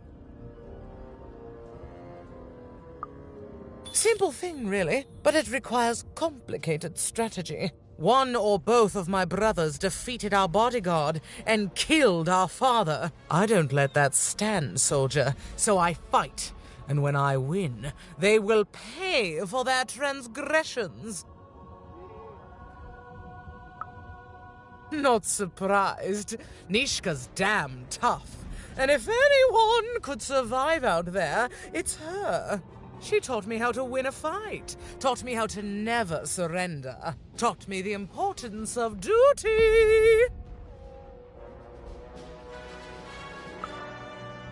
Simple thing, really, but it requires complicated strategy. One or both of my brothers defeated our bodyguard and killed our father. I don't let that stand, soldier, so I fight. And when I win, they will pay for their transgressions. Not surprised. Nishka's damn tough. And if anyone could survive out there, it's her. She taught me how to win a fight, taught me how to never surrender, taught me the importance of duty.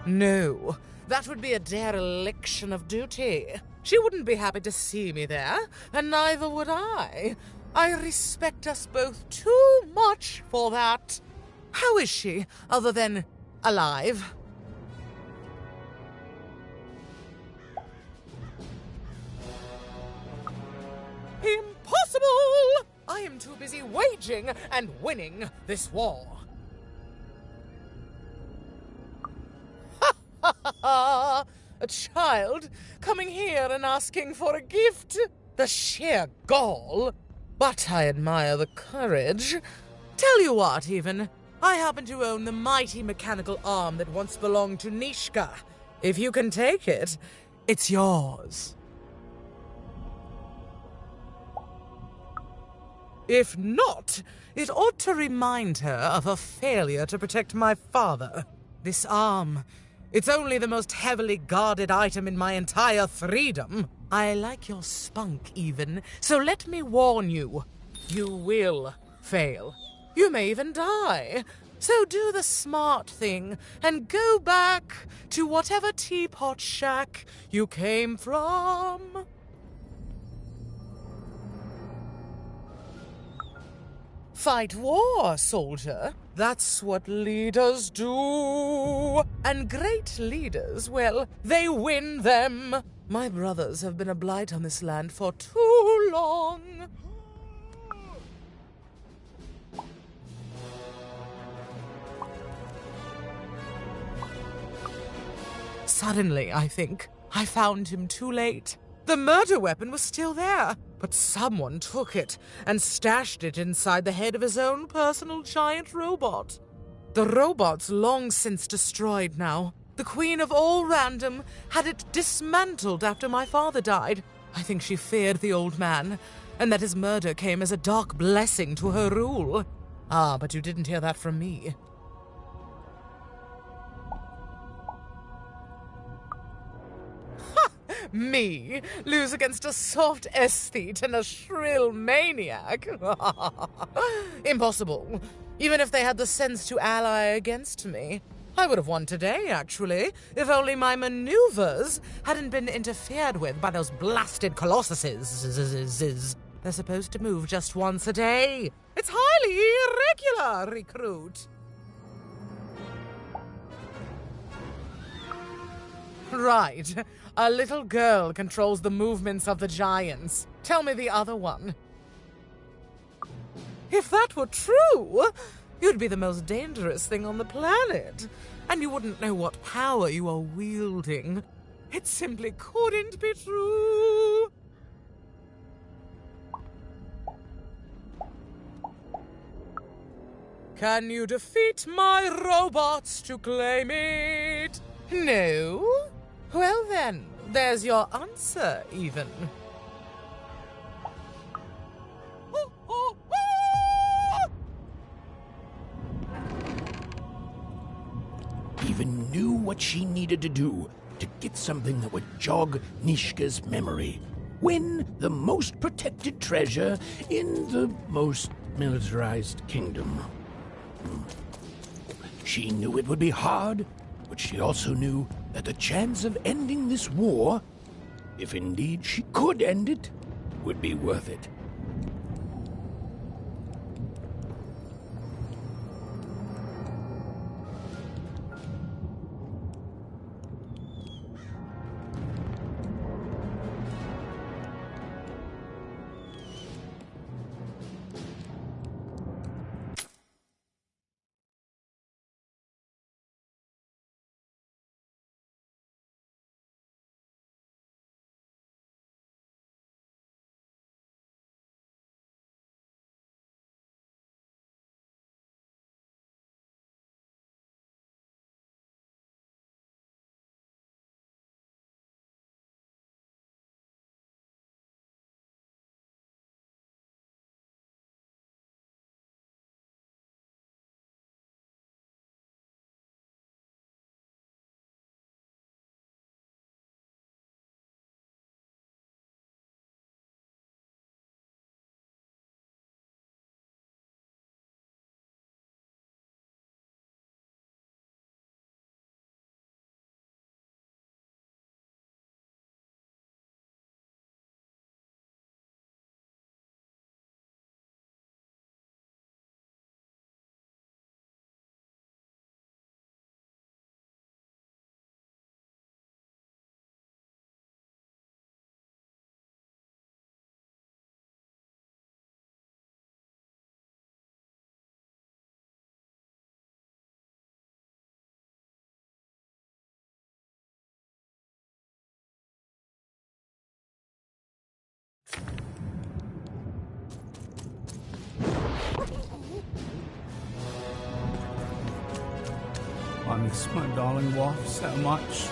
No, that would be a dereliction of duty. She wouldn't be happy to see me there, and neither would I. I respect us both too much for that. How is she, other than alive? Impossible! I am too busy waging and winning this war. Ha ha ha! A child coming here and asking for a gift? The sheer gall! But I admire the courage. Tell you what, even, I happen to own the mighty mechanical arm that once belonged to Nishka. If you can take it, it's yours. If not, it ought to remind her of her failure to protect my father. This arm, it's only the most heavily guarded item in my entire freedom. I like your spunk, even, so let me warn you. You will fail. You may even die. So do the smart thing and go back to whatever teapot shack you came from. Fight war, soldier. That's what leaders do. And great leaders, well, they win them. My brothers have been a blight on this land for too long. Suddenly, I think, I found him too late. The murder weapon was still there, but someone took it and stashed it inside the head of his own personal giant robot. The robot's long since destroyed now. The Queen of All Random had it dismantled after my father died. I think she feared the old man, and that his murder came as a dark blessing to her rule. Ah, but you didn't hear that from me. Me lose against a soft aesthete and a shrill maniac? Impossible. Even if they had the sense to ally against me. I would have won today, actually, if only my maneuvers hadn't been interfered with by those blasted colossuses. They're supposed to move just once a day. It's highly irregular, recruit. Right. A little girl controls the movements of the giants. Tell me the other one. If that were true, you'd be the most dangerous thing on the planet. And you wouldn't know what power you are wielding. It simply couldn't be true. Can you defeat my robots to claim it? No? Well then, there's your answer, even. even knew what she needed to do to get something that would jog Nishka's memory. Win the most protected treasure in the most militarized kingdom. She knew it would be hard, but she also knew that the chance of ending this war, if indeed she could end it, would be worth it. I miss my darling wife so much.